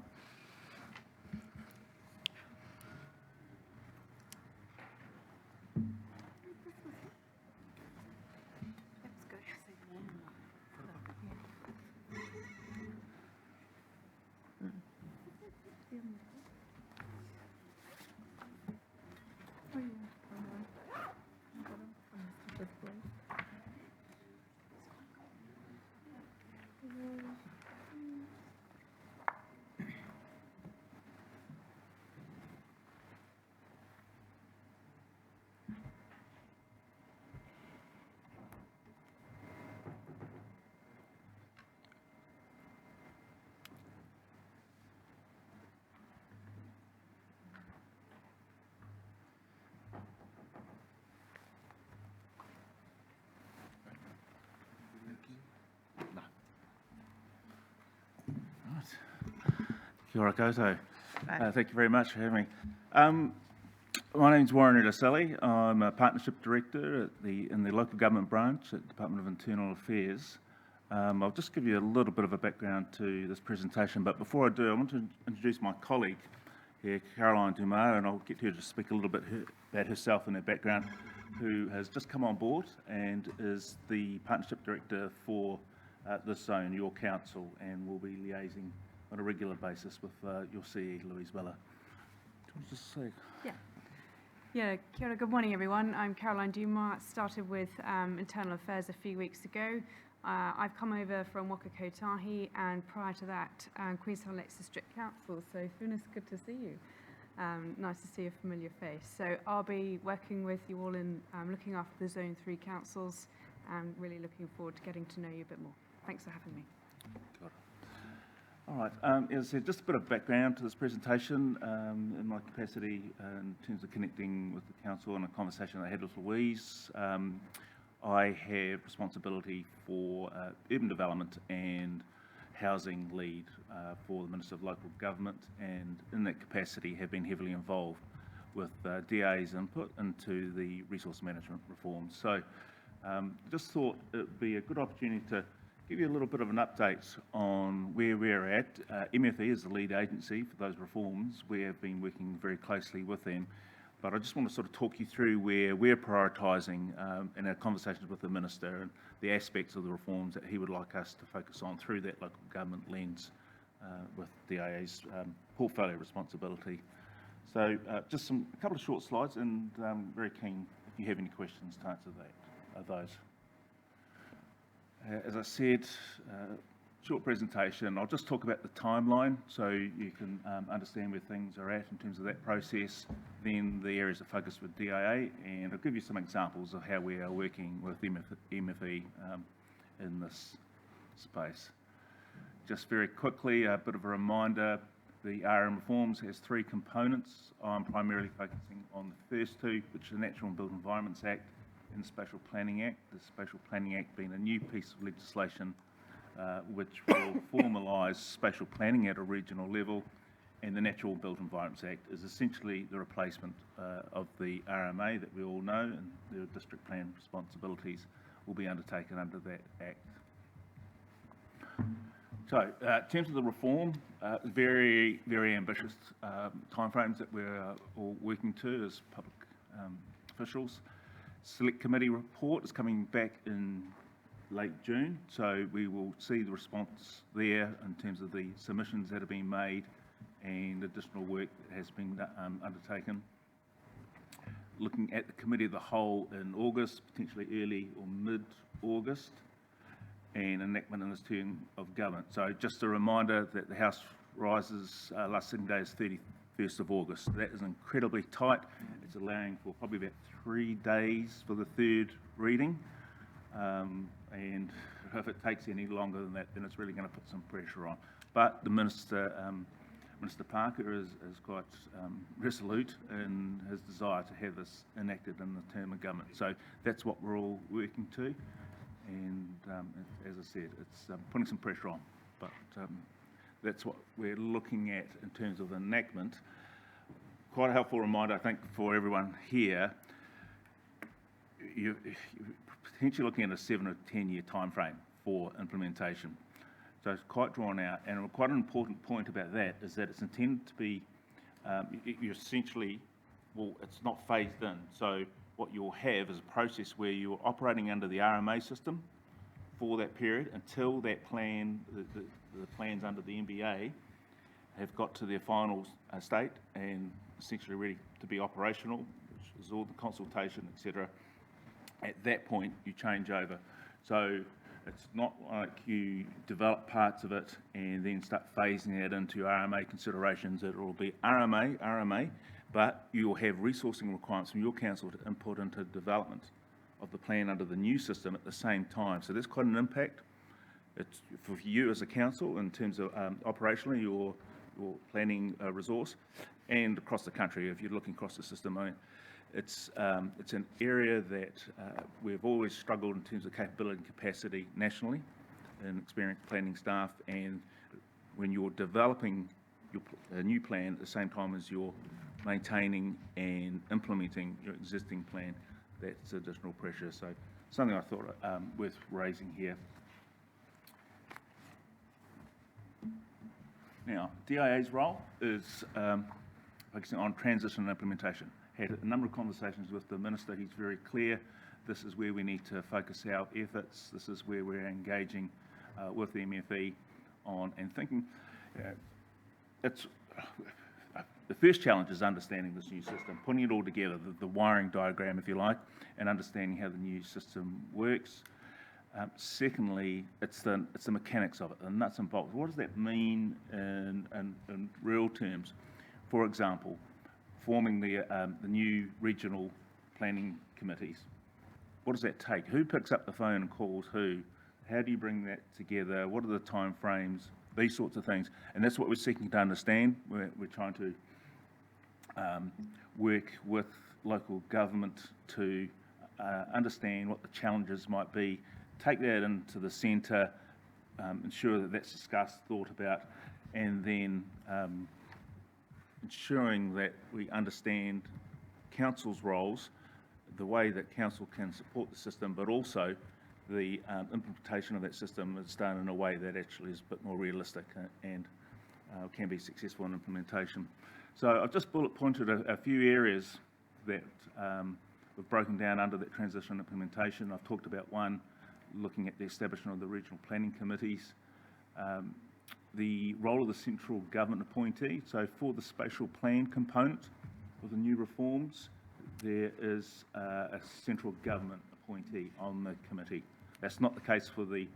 Kia ora koutou. Thank you very much for having me. My name's Warren Ulusele. I'm a Partnership Director in the Local Government Branch at the Department of Internal Affairs. I'll just give you a little bit of a background to this presentation, but before I do, I want to introduce my colleague here, Caroline Dumas, and I'll get her to speak a little bit about herself and her background, who has just come on board and is the Partnership Director for this zone, your council, and will be liaising on a regular basis with your CE, Louise Miller. Do you want to just say? Yeah, kia ora, good morning everyone. I'm Caroline Dumas. Started with Internal Affairs a few weeks ago. I've come over from Waka Kotahi, and prior to that, Queenstown Lakes District Council. So, Funis, good to see you. Nice to see a familiar face. So, I'll be working with you all in looking after the Zone 3 councils, and really looking forward to getting to know you a bit more. Thanks for having me. All right, as I said, just a bit of background to this presentation in my capacity in terms of connecting with the council and a conversation I had with Louise. I have responsibility for urban development and housing lead for the Minister of Local Government, and in that capacity have been heavily involved with DA's input into the resource management reforms. So just thought it would be a good opportunity to give you a little bit of an update on where we're at. MFE is the lead agency for those reforms. We have been working very closely with them, but I just want to sort of talk you through where we're prioritising in our conversations with the Minister and the aspects of the reforms that he would like us to focus on through that local government lens with DA's portfolio responsibility. So just a couple of short slides, and very keen if you have any questions to answer those. As I said, short presentation. I'll just talk about the timeline so you can understand where things are at in terms of that process, then the areas of focus with DIA, and I'll give you some examples of how we are working with MFE in this space. Just very quickly, a bit of a reminder, the RM reforms has three components. I'm primarily focusing on the first two, which are the Natural and Built Environments Act and the Spatial Planning Act. The Spatial Planning Act being a new piece of legislation which will formalise spatial planning at a regional level, and the Natural and Built Environments Act is essentially the replacement of the RMA that we all know, and their district plan responsibilities will be undertaken under that Act. So, in terms of the reform, very, very ambitious timeframes that we're all working to as public officials. Select Committee report is coming back in late June, so we will see the response there in terms of the submissions that have been made and additional work that has been undertaken. Looking at the Committee of the Whole in August, potentially early or mid-August, and enactment in this term of government. So just a reminder that the House rises last sitting day is 31st of August. That is incredibly tight. It's allowing for probably about 3 days for the third reading. And if it takes any longer than that, then it's really going to put some pressure on. But the Minister, Minister Parker is quite resolute in his desire to have this enacted in the term of government. So that's what we're all working to. And as I said, it's putting some pressure on. But that's what we're looking at in terms of enactment. Quite a helpful reminder, I think, for everyone here. You're potentially looking at a 7 or 10 year time frame for implementation. So it's quite drawn out, and quite an important point about that is that it's intended to be, you essentially, well, it's not phased in. So what you'll have is a process where you're operating under the RMA system for that period until that plan, the plans under the NBA have got to their final state and essentially ready to be operational, which is all the consultation, etc. At that point, you change over. So it's not like you develop parts of it and then start phasing it into RMA considerations. It will be RMA, but you'll have resourcing requirements from your council to input into development of the plan under the new system at the same time. So there's quite an impact. It's for you as a council in terms of operationally your planning resource, and across the country if you're looking across the system. It's an area that we've always struggled in terms of capability and capacity nationally and experienced planning staff, and when you're developing a new plan at the same time as you're maintaining and implementing your existing plan. That's additional pressure. So something I thought worth raising here. Now, DIA's role is focusing on transition and implementation. Had a number of conversations with the Minister. He's very clear. This is where we need to focus our efforts. This is where we're engaging with the MFE on and thinking. It's the first challenge is understanding this new system, putting it all together, the wiring diagram, if you like, and understanding how the new system works. Secondly, it's the mechanics of it, the nuts and bolts. What does that mean in real terms? For example, forming the new regional planning committees. What does that take? Who picks up the phone and calls who? How do you bring that together? What are the time frames? These sorts of things. And that's what we're seeking to understand. We're trying to work with local government to understand what the challenges might be, take that into the centre, ensure that that's discussed, thought about, and then ensuring that we understand council's roles, the way that council can support the system, but also the implementation of that system is done in a way that actually is a bit more realistic and can be successful in implementation. So I've just bullet pointed a few areas that we've broken down under that transition implementation. I've talked about one, looking at the establishment of the regional planning committees, the role of the central government appointee. So for the spatial plan component of the new reforms, there is a central government appointee on the committee. That's not the case for the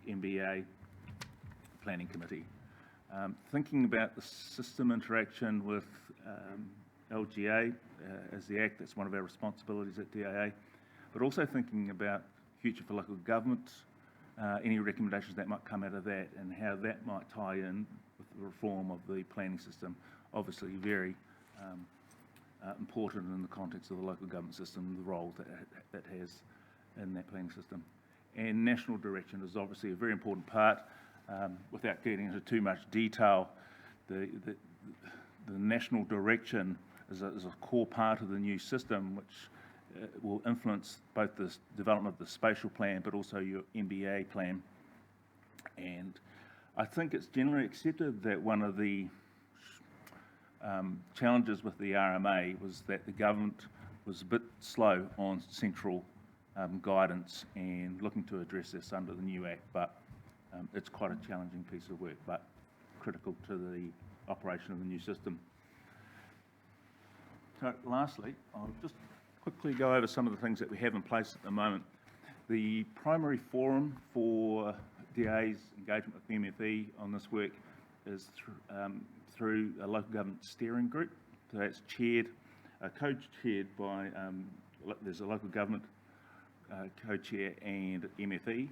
MBA planning committee. Thinking about the system interaction with LGA as the Act, that's one of our responsibilities at DIA, but also thinking about future for local government, any recommendations that might come out of that and how that might tie in with the reform of the planning system. Obviously very important in the context of the local government system, the role that has in that planning system. And national direction is obviously a very important part. Without getting into too much detail, the national direction is a core part of the new system, which will influence both the development of the spatial plan, but also your MBA plan. And I think it's generally accepted that one of the challenges with the RMA was that the government was a bit slow on central guidance and looking to address this under the new Act, but it's quite a challenging piece of work, but critical to the operation of the new system. So lastly, I'll just quickly go over some of the things that we have in place at the moment. The primary forum for DA's engagement with the MFE on this work is through a local government steering group. So that's chaired, co-chaired by, there's a local government co-chair and MFE.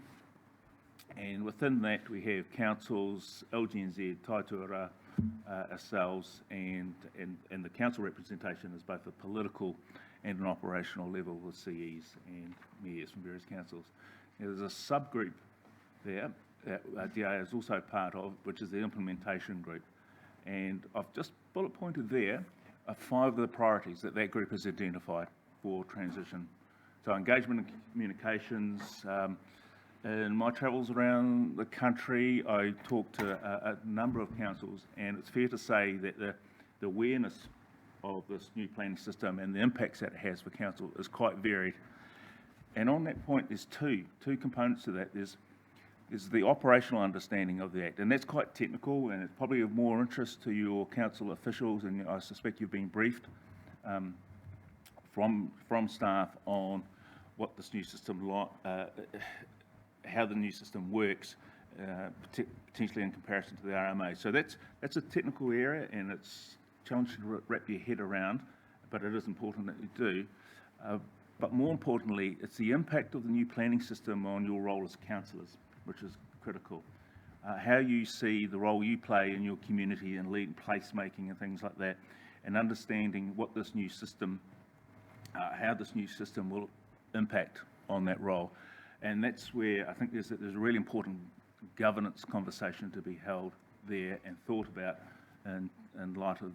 And within that we have councils, LGNZ, Taituara, ourselves, and the council representation is both a political and an operational level with CEs and mayors from various councils. Now, there's a subgroup there that DA is also part of, which is the implementation group. And I've just bullet pointed there 5 of the priorities that group has identified for transition. So engagement and communications. In my travels around the country, I talked to a number of councils, and it's fair to say that the awareness of this new planning system and the impacts that it has for council is quite varied. And on that point, there's two components to that. There's the operational understanding of the Act, and that's quite technical, and it's probably of more interest to your council officials, and I suspect you've been briefed from staff on what this new system how the new system works, potentially in comparison to the RMA. So that's a technical area, and it's challenging to wrap your head around, but it is important that you do. But more importantly, it's the impact of the new planning system on your role as councillors, which is critical. How you see the role you play in your community and lead placemaking and things like that, and understanding what this new system, how this new system will impact on that role. And that's where I think there's a really important governance conversation to be held there and thought about in light of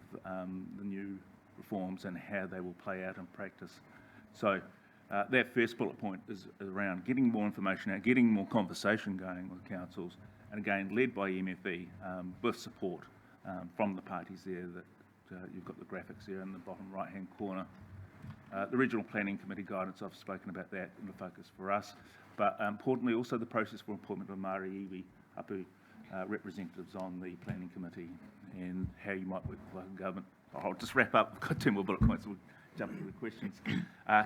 the new reforms and how they will play out in practice. So that first bullet point is around getting more information out, getting more conversation going with councils, and again, led by MFE, with support from the parties there that you've got the graphics there in the bottom right-hand corner. The Regional Planning Committee guidance, I've spoken about that in the focus for us, but importantly also the process for appointment of Māori iwi Hapu representatives on the Planning Committee and how you might work with local government. I'll just wrap up, I've got 2 more bullet points, we'll jump into the questions.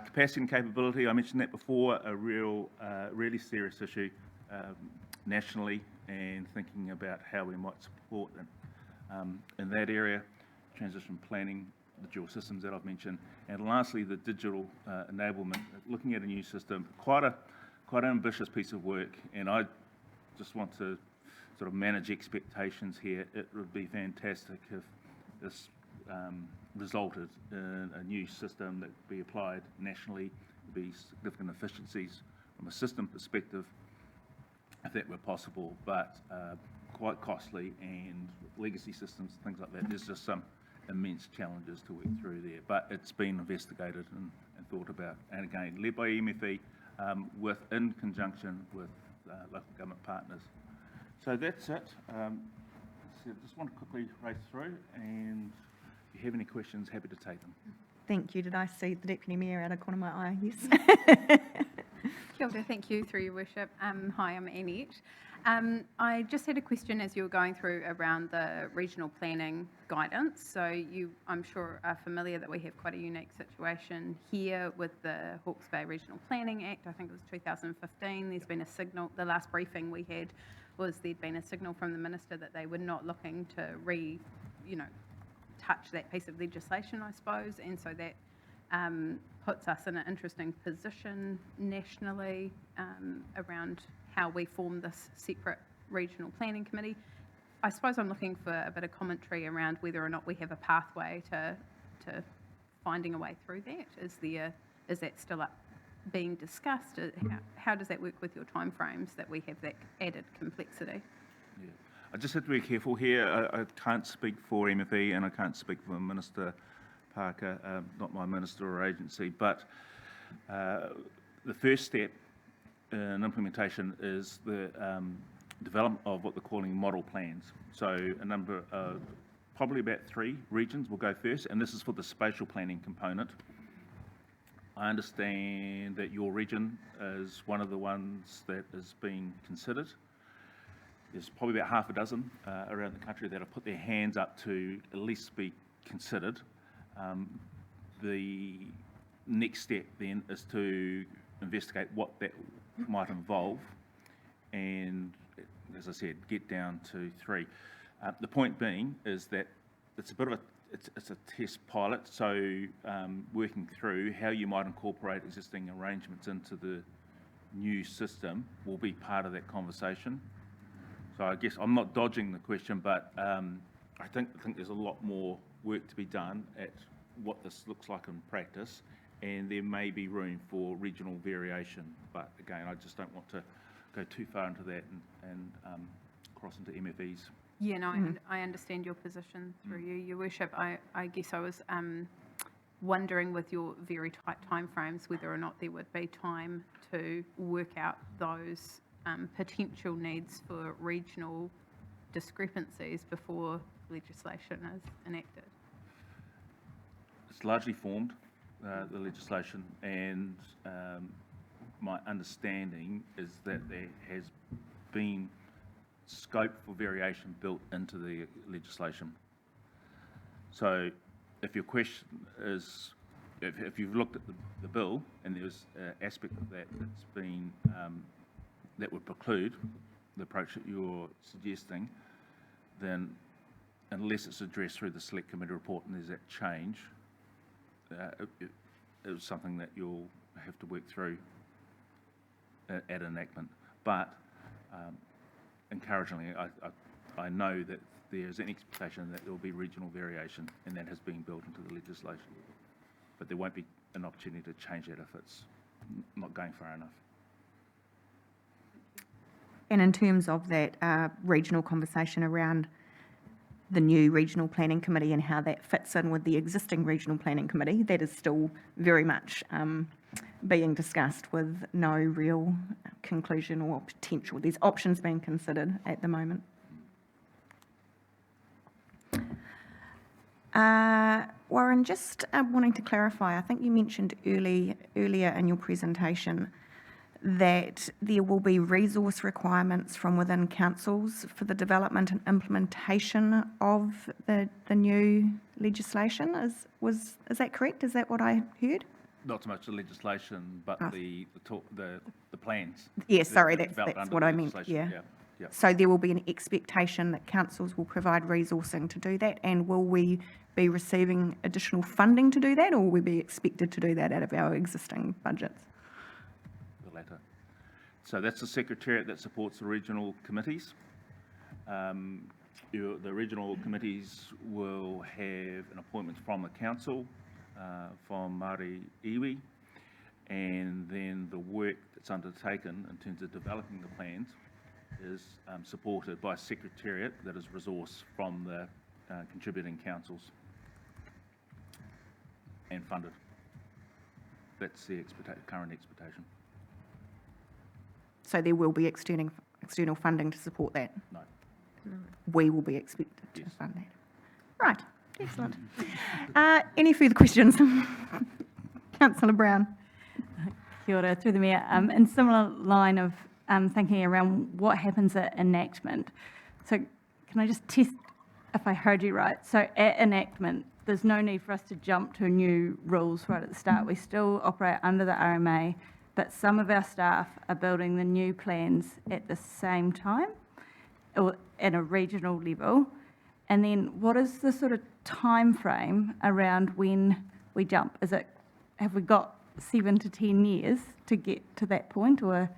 Capacity and capability, I mentioned that before, a really serious issue nationally, and thinking about how we might support them in that area. Transition planning, the dual systems that I've mentioned, and lastly the digital enablement, looking at a new system, quite an ambitious piece of work, and I just want to sort of manage expectations here. It would be fantastic if this resulted in a new system that could be applied nationally. There'd be significant efficiencies from a system perspective if that were possible, but quite costly, and legacy systems, things like that, there's just some immense challenges to work through there, but it's been investigated and thought about, and again, led by MFE, in conjunction with local government partners. So that's it. So just want to quickly race through, and if you have any questions, happy to take them. Thank you. Did I see the Deputy Mayor out of corner of my eye? Yes. Kia ora, thank you, through your worship. Hi, I'm Annette. I just had a question as you were going through around the regional planning guidance. So you, I'm sure, are familiar that we have quite a unique situation here with the Hawke's Bay Regional Planning Act. I think it was 2015. There's been a signal, the last briefing we had was there'd been a signal from the Minister that they were not looking to touch that piece of legislation, I suppose, and so that puts us in an interesting position nationally around how we form this separate regional planning committee. I suppose I'm looking for a bit of commentary around whether or not we have a pathway to finding a way through that. Is that still up being discussed? How does that work with your timeframes that we have that added complexity? Yeah. I just have to be careful here. I can't speak for MFE and I can't speak for Minister Parker, not my minister or agency, but the first step in implementation is the development of what they're calling model plans. So a number of, probably about 3 regions will go first, and this is for the spatial planning component. I understand that your region is one of the ones that is being considered. There's probably about half a dozen around the country that have put their hands up to at least be considered. The next step then is to investigate what that might involve, and as I said, get down to 3. The point being is that it's a bit of it's a test pilot, so working through how you might incorporate existing arrangements into the new system will be part of that conversation. So I guess I'm not dodging the question, but I think there's a lot more work to be done at what this looks like in practice, and there may be room for regional variation. But again, I just don't want to go too far into that and cross into MFEs. Yeah, no, I understand your position through you, Your Worship. I guess I was wondering, with your very tight timeframes, whether or not there would be time to work out those potential needs for regional discrepancies before legislation is enacted. It's largely formed, the legislation, and my understanding is that there has been scope for variation built into the legislation. So if your question is, if you've looked at the bill and there's an aspect of that that's been, that would preclude the approach that you're suggesting, then unless it's addressed through the Select Committee report and there's that change, it was something that you'll have to work through at enactment. But encouragingly, I know that there's an expectation that there will be regional variation, and that has been built into the legislation. But there won't be an opportunity to change that if it's not going far enough. And in terms of that regional conversation around the new regional planning committee and how that fits in with the existing regional planning committee. That is still very much being discussed with no real conclusion or potential. There's options being considered at the moment. Warren, just wanting to clarify, I think you mentioned earlier in your presentation that there will be resource requirements from within councils for the development and implementation of the new legislation. Is that correct? Is that what I heard? Not so much the legislation, but the plans. Yes, sorry, that that's under what the I meant, legislation. yeah. Yeah. So there will be an expectation that councils will provide resourcing to do that, and will we be receiving additional funding to do that, or will we be expected to do that out of our existing budgets? The latter. So that's the secretariat that supports the regional committees. The regional committees will have an appointment from the council, from Māori iwi, and then the work that's undertaken in terms of developing the plans is supported by a secretariat that is resourced from the contributing councils and funded. That's the current expectation. So there will be external funding to support that? No. We will be expected to fund that. Right, excellent. Any further questions? Councillor Brown. Kia ora, through the Mayor. In similar line of thinking around what happens at enactment. So can I just test if I heard you right? So at enactment, there's no need for us to jump to new rules right at the start. We still operate under the RMA, but some of our staff are building the new plans at the same time or at a regional level. And then what is the sort of time frame around when we jump? Have we got 7 to 10 years to get to that point, or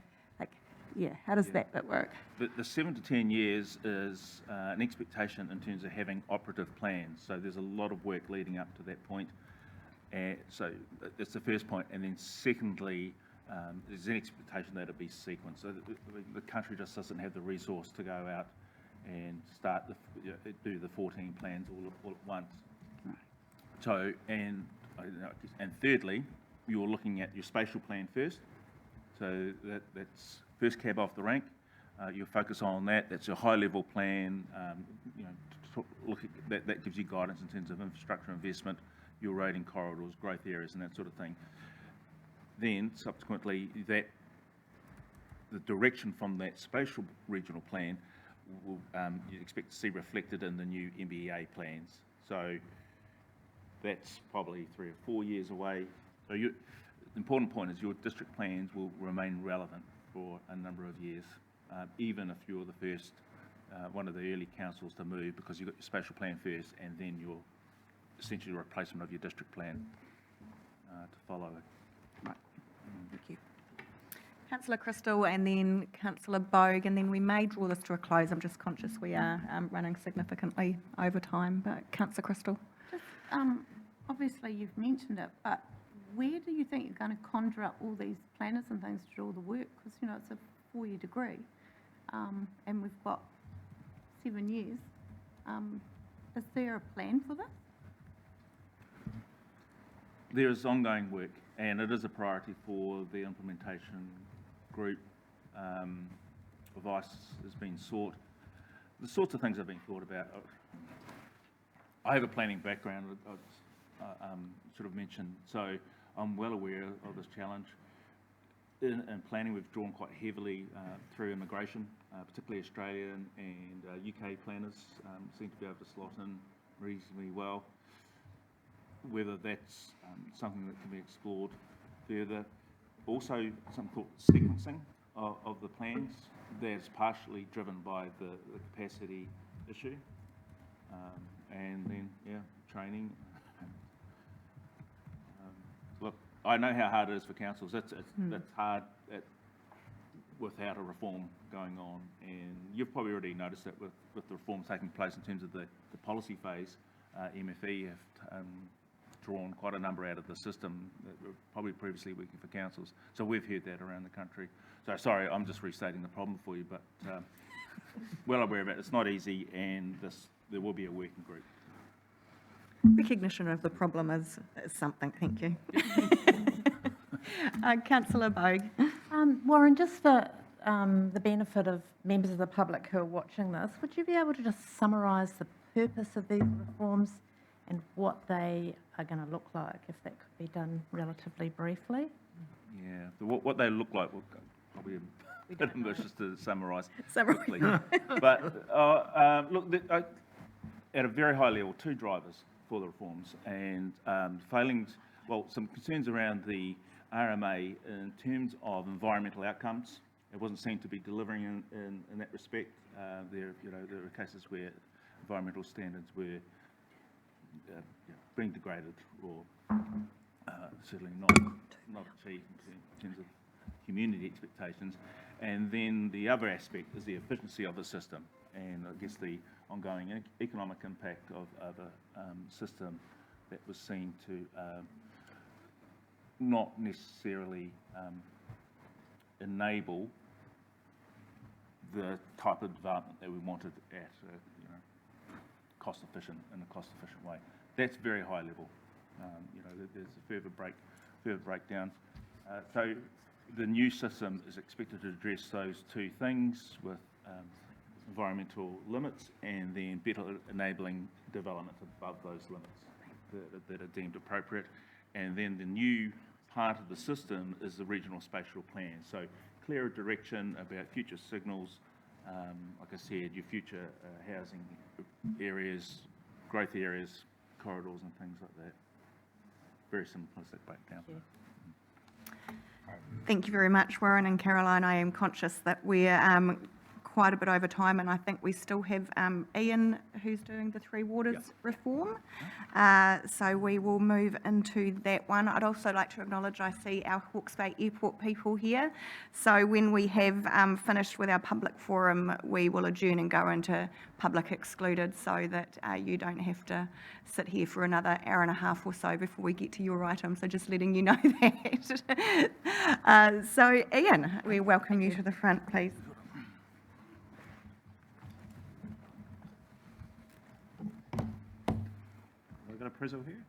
how does that bit work? The 7 to 10 years is an expectation in terms of having operative plans. So there's a lot of work leading up to that point. So that's the first point. And then secondly, there's an expectation that it'll be sequenced. So the country just doesn't have the resource to go out and start do the 14 plans all at once. Right. So, and thirdly, you're looking at your spatial plan first. So that's first cab off the rank. You focus on that. That's a high-level plan. Look at that gives you guidance in terms of infrastructure investment, your roading corridors, growth areas, and that sort of thing. Then subsequently, the direction from that spatial regional plan will you expect to see reflected in the new MBEA plans. So that's probably 3 or 4 years away. So the important point is your district plans will remain relevant for a number of years, even if you're the first, one of the early councils to move, because you've got your spatial plan first and then your essentially replacement of your district plan to follow it. Right, thank you. Councillor Crystal and then Councillor Bogue, and then we may draw this to a close. I'm just conscious we are running significantly over time, but Councillor Crystal. Just, obviously you've mentioned it, but where do you think you're going to conjure up all these planners and things to do all the work? Because, it's a 4-year degree, and we've got 7 years. Is there a plan for this? There is ongoing work, and it is a priority for the implementation group. Advice has been sought. The sorts of things that have been thought about. I have a planning background, I sort of mentioned, so I'm well aware of this challenge. In planning, we've drawn quite heavily through immigration, particularly Australian and UK planners seem to be able to slot in reasonably well. Whether that's something that can be explored further. Also, something called sequencing of the plans. That's partially driven by the capacity issue. And then, training. Look, I know how hard it is for councils. That's hard without a reform going on. And you've probably already noticed that with the reforms taking place in terms of the policy phase, MFE have drawn quite a number out of the system that were probably previously working for councils. So we've heard that around the country. So sorry, I'm just restating the problem for you, but well aware of it. It's not easy, and this there will be a working group. Recognition of the problem is something, thank you. Councillor Bogue. Warren, just for the benefit of members of the public who are watching this, would you be able to just summarise the purpose of these reforms and what they are going to look like, if that could be done relatively briefly? Yeah, what they look like, probably a bit ambitious to summarise Summarise. quickly. But look, at a very high level, two drivers for the reforms, and failings, well, some concerns around the RMA in terms of environmental outcomes. It wasn't seen to be delivering in that respect. There are cases where environmental standards were being degraded or certainly not achieved in terms of community expectations. And then the other aspect is the efficiency of the system, and I guess the ongoing economic impact of a system that was seen to not necessarily enable the type of development that we wanted at in a cost-efficient way. That's very high level. There's a further breakdown. So the new system is expected to address those two things with environmental limits and then better enabling development above those limits that are deemed appropriate. And then the new part of the system is the regional spatial plan. So clearer direction about future signals, like I said, your future housing areas, growth areas, corridors and things like that. Very simplistic breakdown. Thank you very much, Warren and Caroline. I am conscious that we're quite a bit over time, and I think we still have Ian, who's doing the Three Waters reform. So we will move into that one. I'd also like to acknowledge I see our Hawke's Bay Airport people here. So when we have finished with our public forum, we will adjourn and go into public excluded so that you don't have to sit here for another hour and a half or so before we get to your item. So just letting you know that. So Ian, we welcome you to the front, please. We're going to press over here.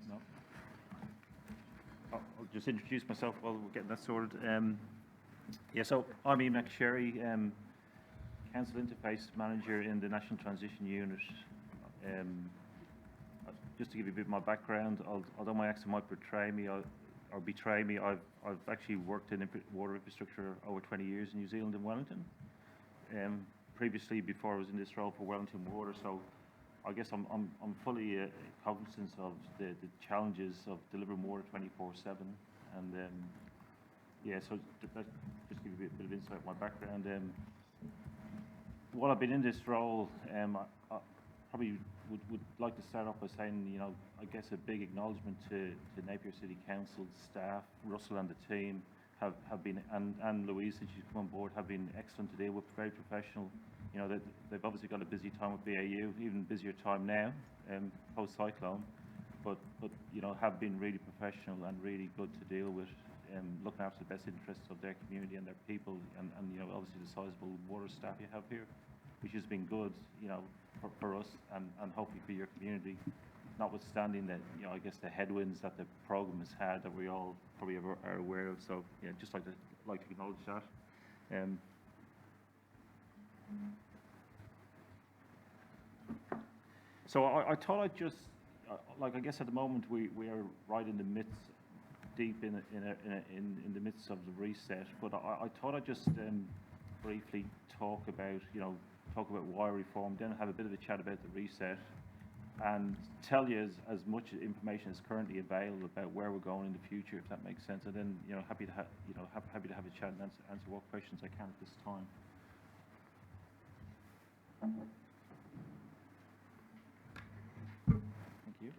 No. I'll just introduce myself while we're getting that sorted. So I'm McSherry, Council Interface Manager in the National Transition Unit. Just to give you a bit of my background, although my accent might betray me, I've actually worked in water infrastructure over 20 years in New Zealand and Wellington. Previously, before I was in this role for Wellington Water, so I guess I'm fully cognizant of the challenges of delivering water 24/7, and so that just give you a bit of insight of my background. While I've been in this role, I probably would like to start off by saying, I guess a big acknowledgement to Napier City Council staff, Russell and the team have been, and Louise, since she's come on board, have been excellent today. We're very professional. They've obviously got a busy time with BAU, even busier time now, post-cyclone, but have been really professional and really good to deal with, looking after the best interests of their community and their people, and obviously the sizable water staff you have here, which has been good, for us and hopefully for your community, notwithstanding that, I guess the headwinds that the programme has had that we all probably are aware of. So, just like to acknowledge that. So I thought I'd just, I guess at the moment we are right in the midst, deep in the midst of the reset. But I thought I'd just briefly talk about why reform, then have a bit of a chat about the reset, and tell you as much information as currently available about where we're going in the future, if that makes sense. And then happy to have a chat and answer what questions I can at this time. Thank you.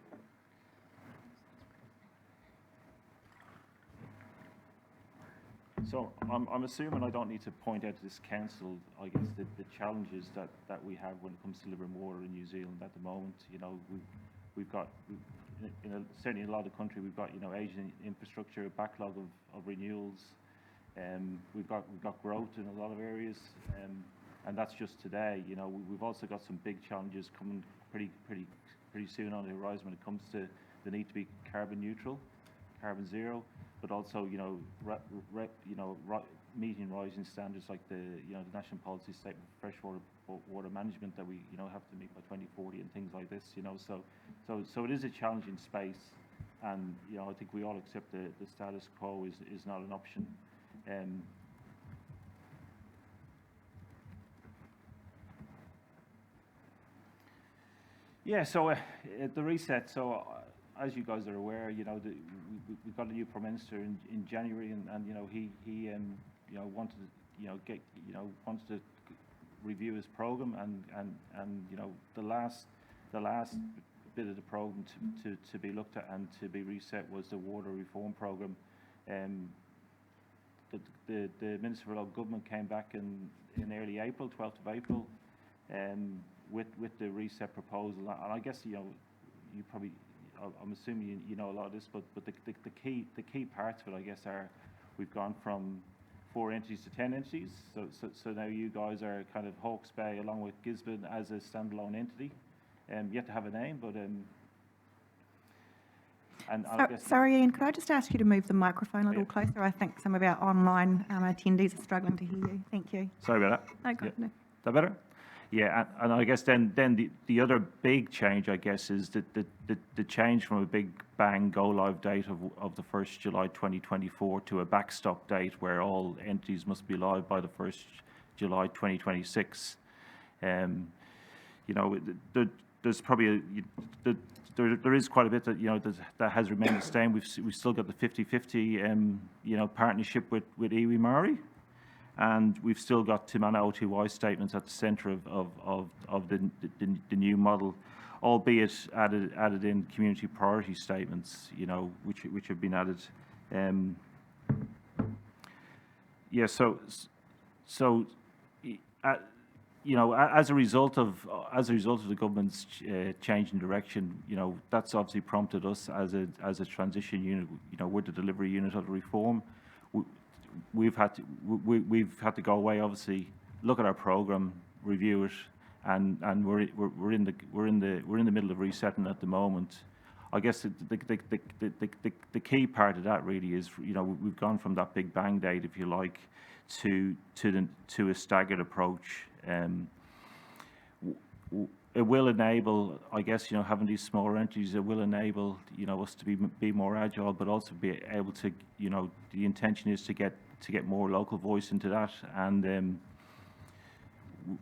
So I'm assuming I don't need to point out to this council, I guess, the challenges that we have when it comes to delivering water in New Zealand at the moment. We've got, certainly in a lot of the country, we've got, aging infrastructure, a backlog of renewals. We've got growth in a lot of areas, and that's just today. You know, we've also got some big challenges coming pretty soon on the horizon when it comes to the need to be carbon neutral, carbon zero, but also, you know, meeting rising standards like the National Policy Statement for Freshwater water management that we, you know, have to meet by 2040 and things like this, you know. So it is a challenging space, and, you know, I think we all accept the status quo is not an option. Yeah, so the reset, so as you guys are aware, you know, we've got a new Prime Minister in January, and you know, he you know, wanted to review his programme, and you know, the last bit of the programme to be looked at and to be reset was the water reform programme. The Minister for Local Government came back in early April, 12th of April, with the reset proposal, and I guess, you know, you probably, I'm assuming you know a lot of this, but the key parts of it, I guess, are we've gone from 4 entities to 10 entities. So now you guys are kind of Hawke's Bay along with Gisborne as a standalone entity. Yet to have a name, but and I guess. Sorry, Ian, could I just ask you to move the microphone a little closer? I think some of our online attendees are struggling to hear you. Thank you. Sorry about that. No, good. Yeah. Is that better? Yeah, and I guess then the other big change, I guess, is the change from a big bang go live date of the 1st July 2024 to a backstop date where all entities must be live by the 1st July 2026. You know, there's probably there is quite a bit that, you know, that has remained the same. We've still got the 50-50 you know, partnership with iwi Māori. And we've still got Te Mana OTY statements at the centre of the new model, albeit added in community priority statements, you know, which have been added. Yeah, so you know, as a result of the government's change in direction, you know, that's obviously prompted us as a transition unit. You know, we're the delivery unit of the reform. We've had to go away, obviously, look at our program, review it, and we're in the middle of resetting at the moment. I guess the key part of that really is, you know, we've gone from that big bang date, if you like, to a staggered approach. It will enable, I guess, you know, having these smaller entities, it will enable, you know, us to be more agile, but also be able to, you know, the intention is to get more local voice into that, and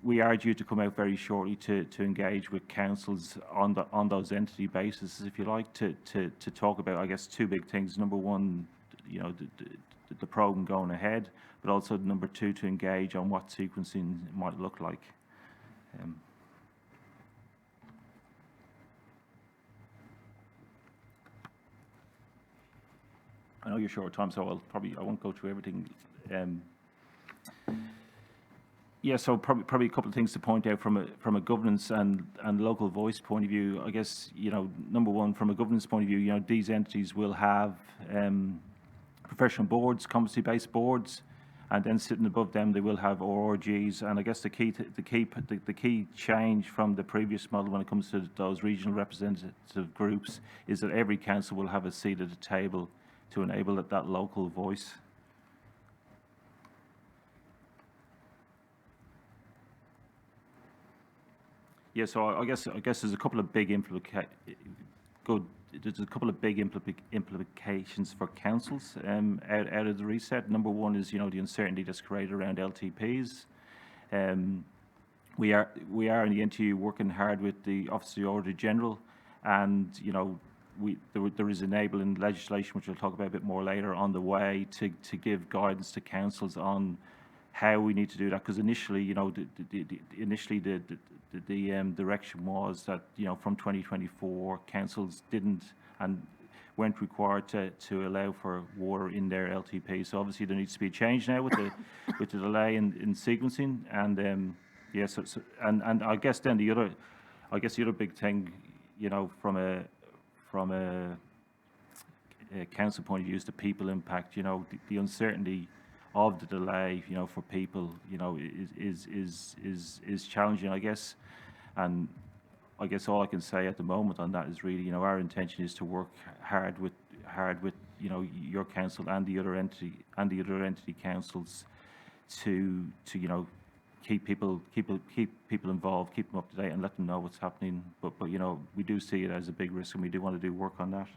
we are due to come out very shortly to engage with councils on those entity bases, if you like, to talk about, I guess, 2 big things. Number one, you know, the programme going ahead, but also number 2, to engage on what sequencing might look like. I know you're short of time, so I won't go through everything. Yeah, so probably a couple of things to point out from a governance and local voice point of view. I guess, you know, number one, from a governance point of view, you know, these entities will have professional boards, competency-based boards, and then sitting above them they will have ORGs. And I guess the key change from the previous model when it comes to those regional representative groups is that every council will have a seat at the table to enable that local voice. Yeah, so I guess there's a couple of big implications for councils out of the reset. Number one is, you know, the uncertainty that's created around LTPs. We are in the NTU working hard with the Office of the Auditor General, and, you know, there is enabling legislation, which we'll talk about a bit more later, on the way to give guidance to councils on how we need to do that. Because initially, you know, the direction was that, you know, from 2024, councils didn't and weren't required to allow for water in their LTP. So obviously there needs to be a change now with the delay in sequencing, and yeah. And I guess then the other big thing, you know, from a council point of view is the people impact. You know, the uncertainty the delay, you know, for people, you know, is challenging, I guess. And I guess all I can say at the moment on that is really, you know, our intention is to work hard with you know, your council and the other entity councils to you know, keep people involved, keep them up to date, and let them know what's happening. But you know, we do see it as a big risk, and we do want to do work on that.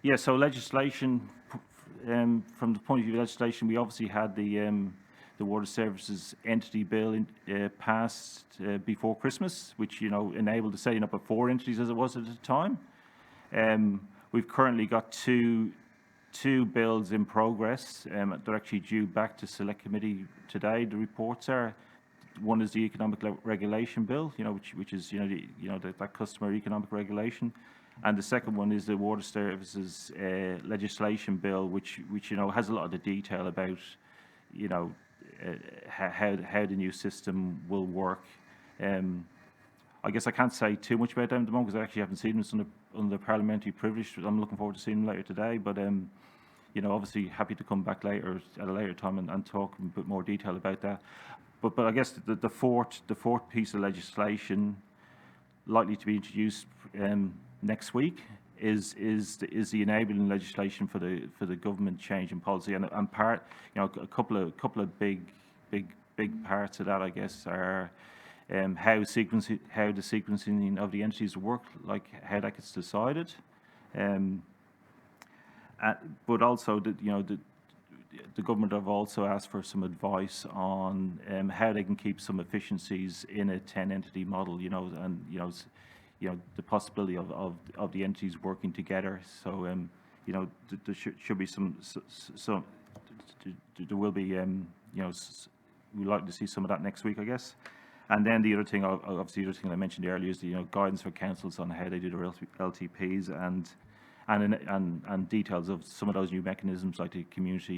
Yeah. So legislation, from the point of view of legislation, we obviously had the Water Services Entity Bill passed before Christmas, which, you know, enabled the setting up of 4 entities as it was at the time. We've currently got two bills in progress. They're actually due back to Select Committee today. The reports are, one is the Economic Regulation Bill, you know, which is, that customer economic regulation, and the second one is the Water Services Legislation Bill, which you know, has a lot of the detail about, you know, how the new system will work. I guess I can't say too much about them at the moment because I actually haven't seen them under parliamentary privilege. I'm looking forward to seeing them later today. But you know, obviously happy to come back later at a later time and talk in a bit more detail about that. But I guess the fourth piece of legislation likely to be introduced next week is the enabling legislation for the government change in policy, and part, you know, a couple of big parts of that, I guess, are how the sequencing of the entities work, like how that gets decided, but also the government have also asked for some advice on how they can keep some efficiencies in a 10-entity model, you know, and you know, the possibility of the entities working together. So you know, there should be some there will be you know, we'd like to see some of that next week, I guess. And then the other thing, obviously, the other thing I mentioned earlier is the, you know, guidance for councils on how they do their LTPs and details of some of those new mechanisms like the community,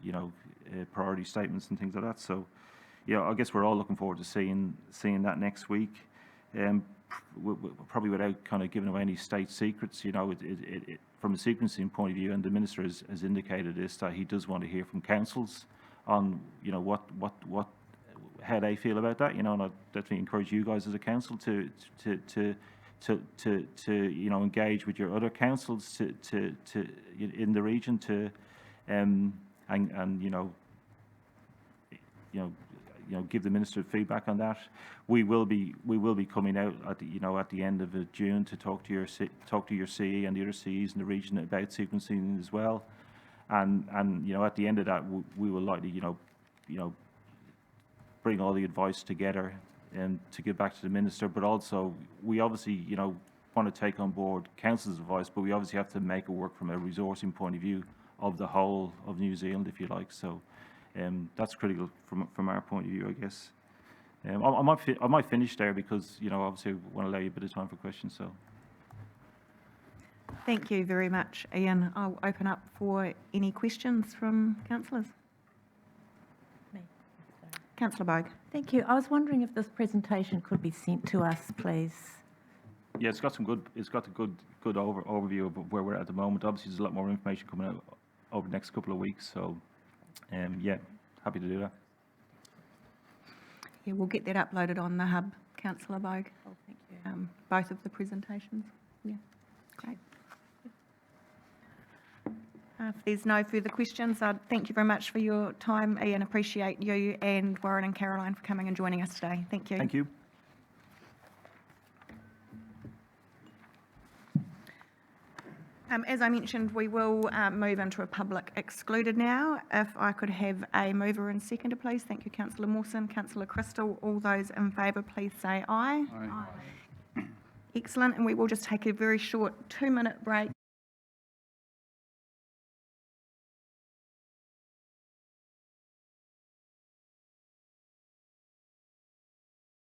you know, priority statements and things like that. So, yeah, I guess we're all looking forward to seeing that next week. Probably without kind of giving away any state secrets, you know, from a sequencing point of view, and the minister has indicated this, that he does want to hear from councils on, you know, how they feel about that, you know, and I definitely encourage you guys as a council to you know, engage with your other councils to in the region to and you know, give the minister feedback on that. We will be coming out at the end of June to talk to your CE and the other CEs in the region about sequencing as well, and you know, at the end of that we will likely you know bring all the advice together and to give back to the minister. But also we obviously, you know, want to take on board council's advice, but we obviously have to make it work from a resourcing point of view of the whole of New Zealand, if you like. So that's critical from our point of view, I guess. I might finish there because, you know, obviously I want to allow you a bit of time for questions. So Thank you very much, Ian. I'll open up for any questions from councillors. Councillor Bogue. Thank you. I was wondering if this presentation could be sent to us, please. yeah, it's got a good overview of where we're at the moment. Obviously, there's a lot more information coming out over the next couple of weeks. So, yeah, happy to do that. Yeah, we'll get that uploaded on the hub, Councillor Bogue. Oh, thank you. Both of the presentations. Yeah, great. If there's no further questions, I'd thank you very much for your time, Ian. Appreciate you and Warren and Caroline for coming and joining us today. Thank you. Thank you. As I mentioned, we will move into a public excluded now. If I could have a mover and seconder, please. Thank you, Councillor Mawson, Councillor Crystal. All those in favour, please say aye. Aye. Excellent. And we will just take a very short 2-minute break.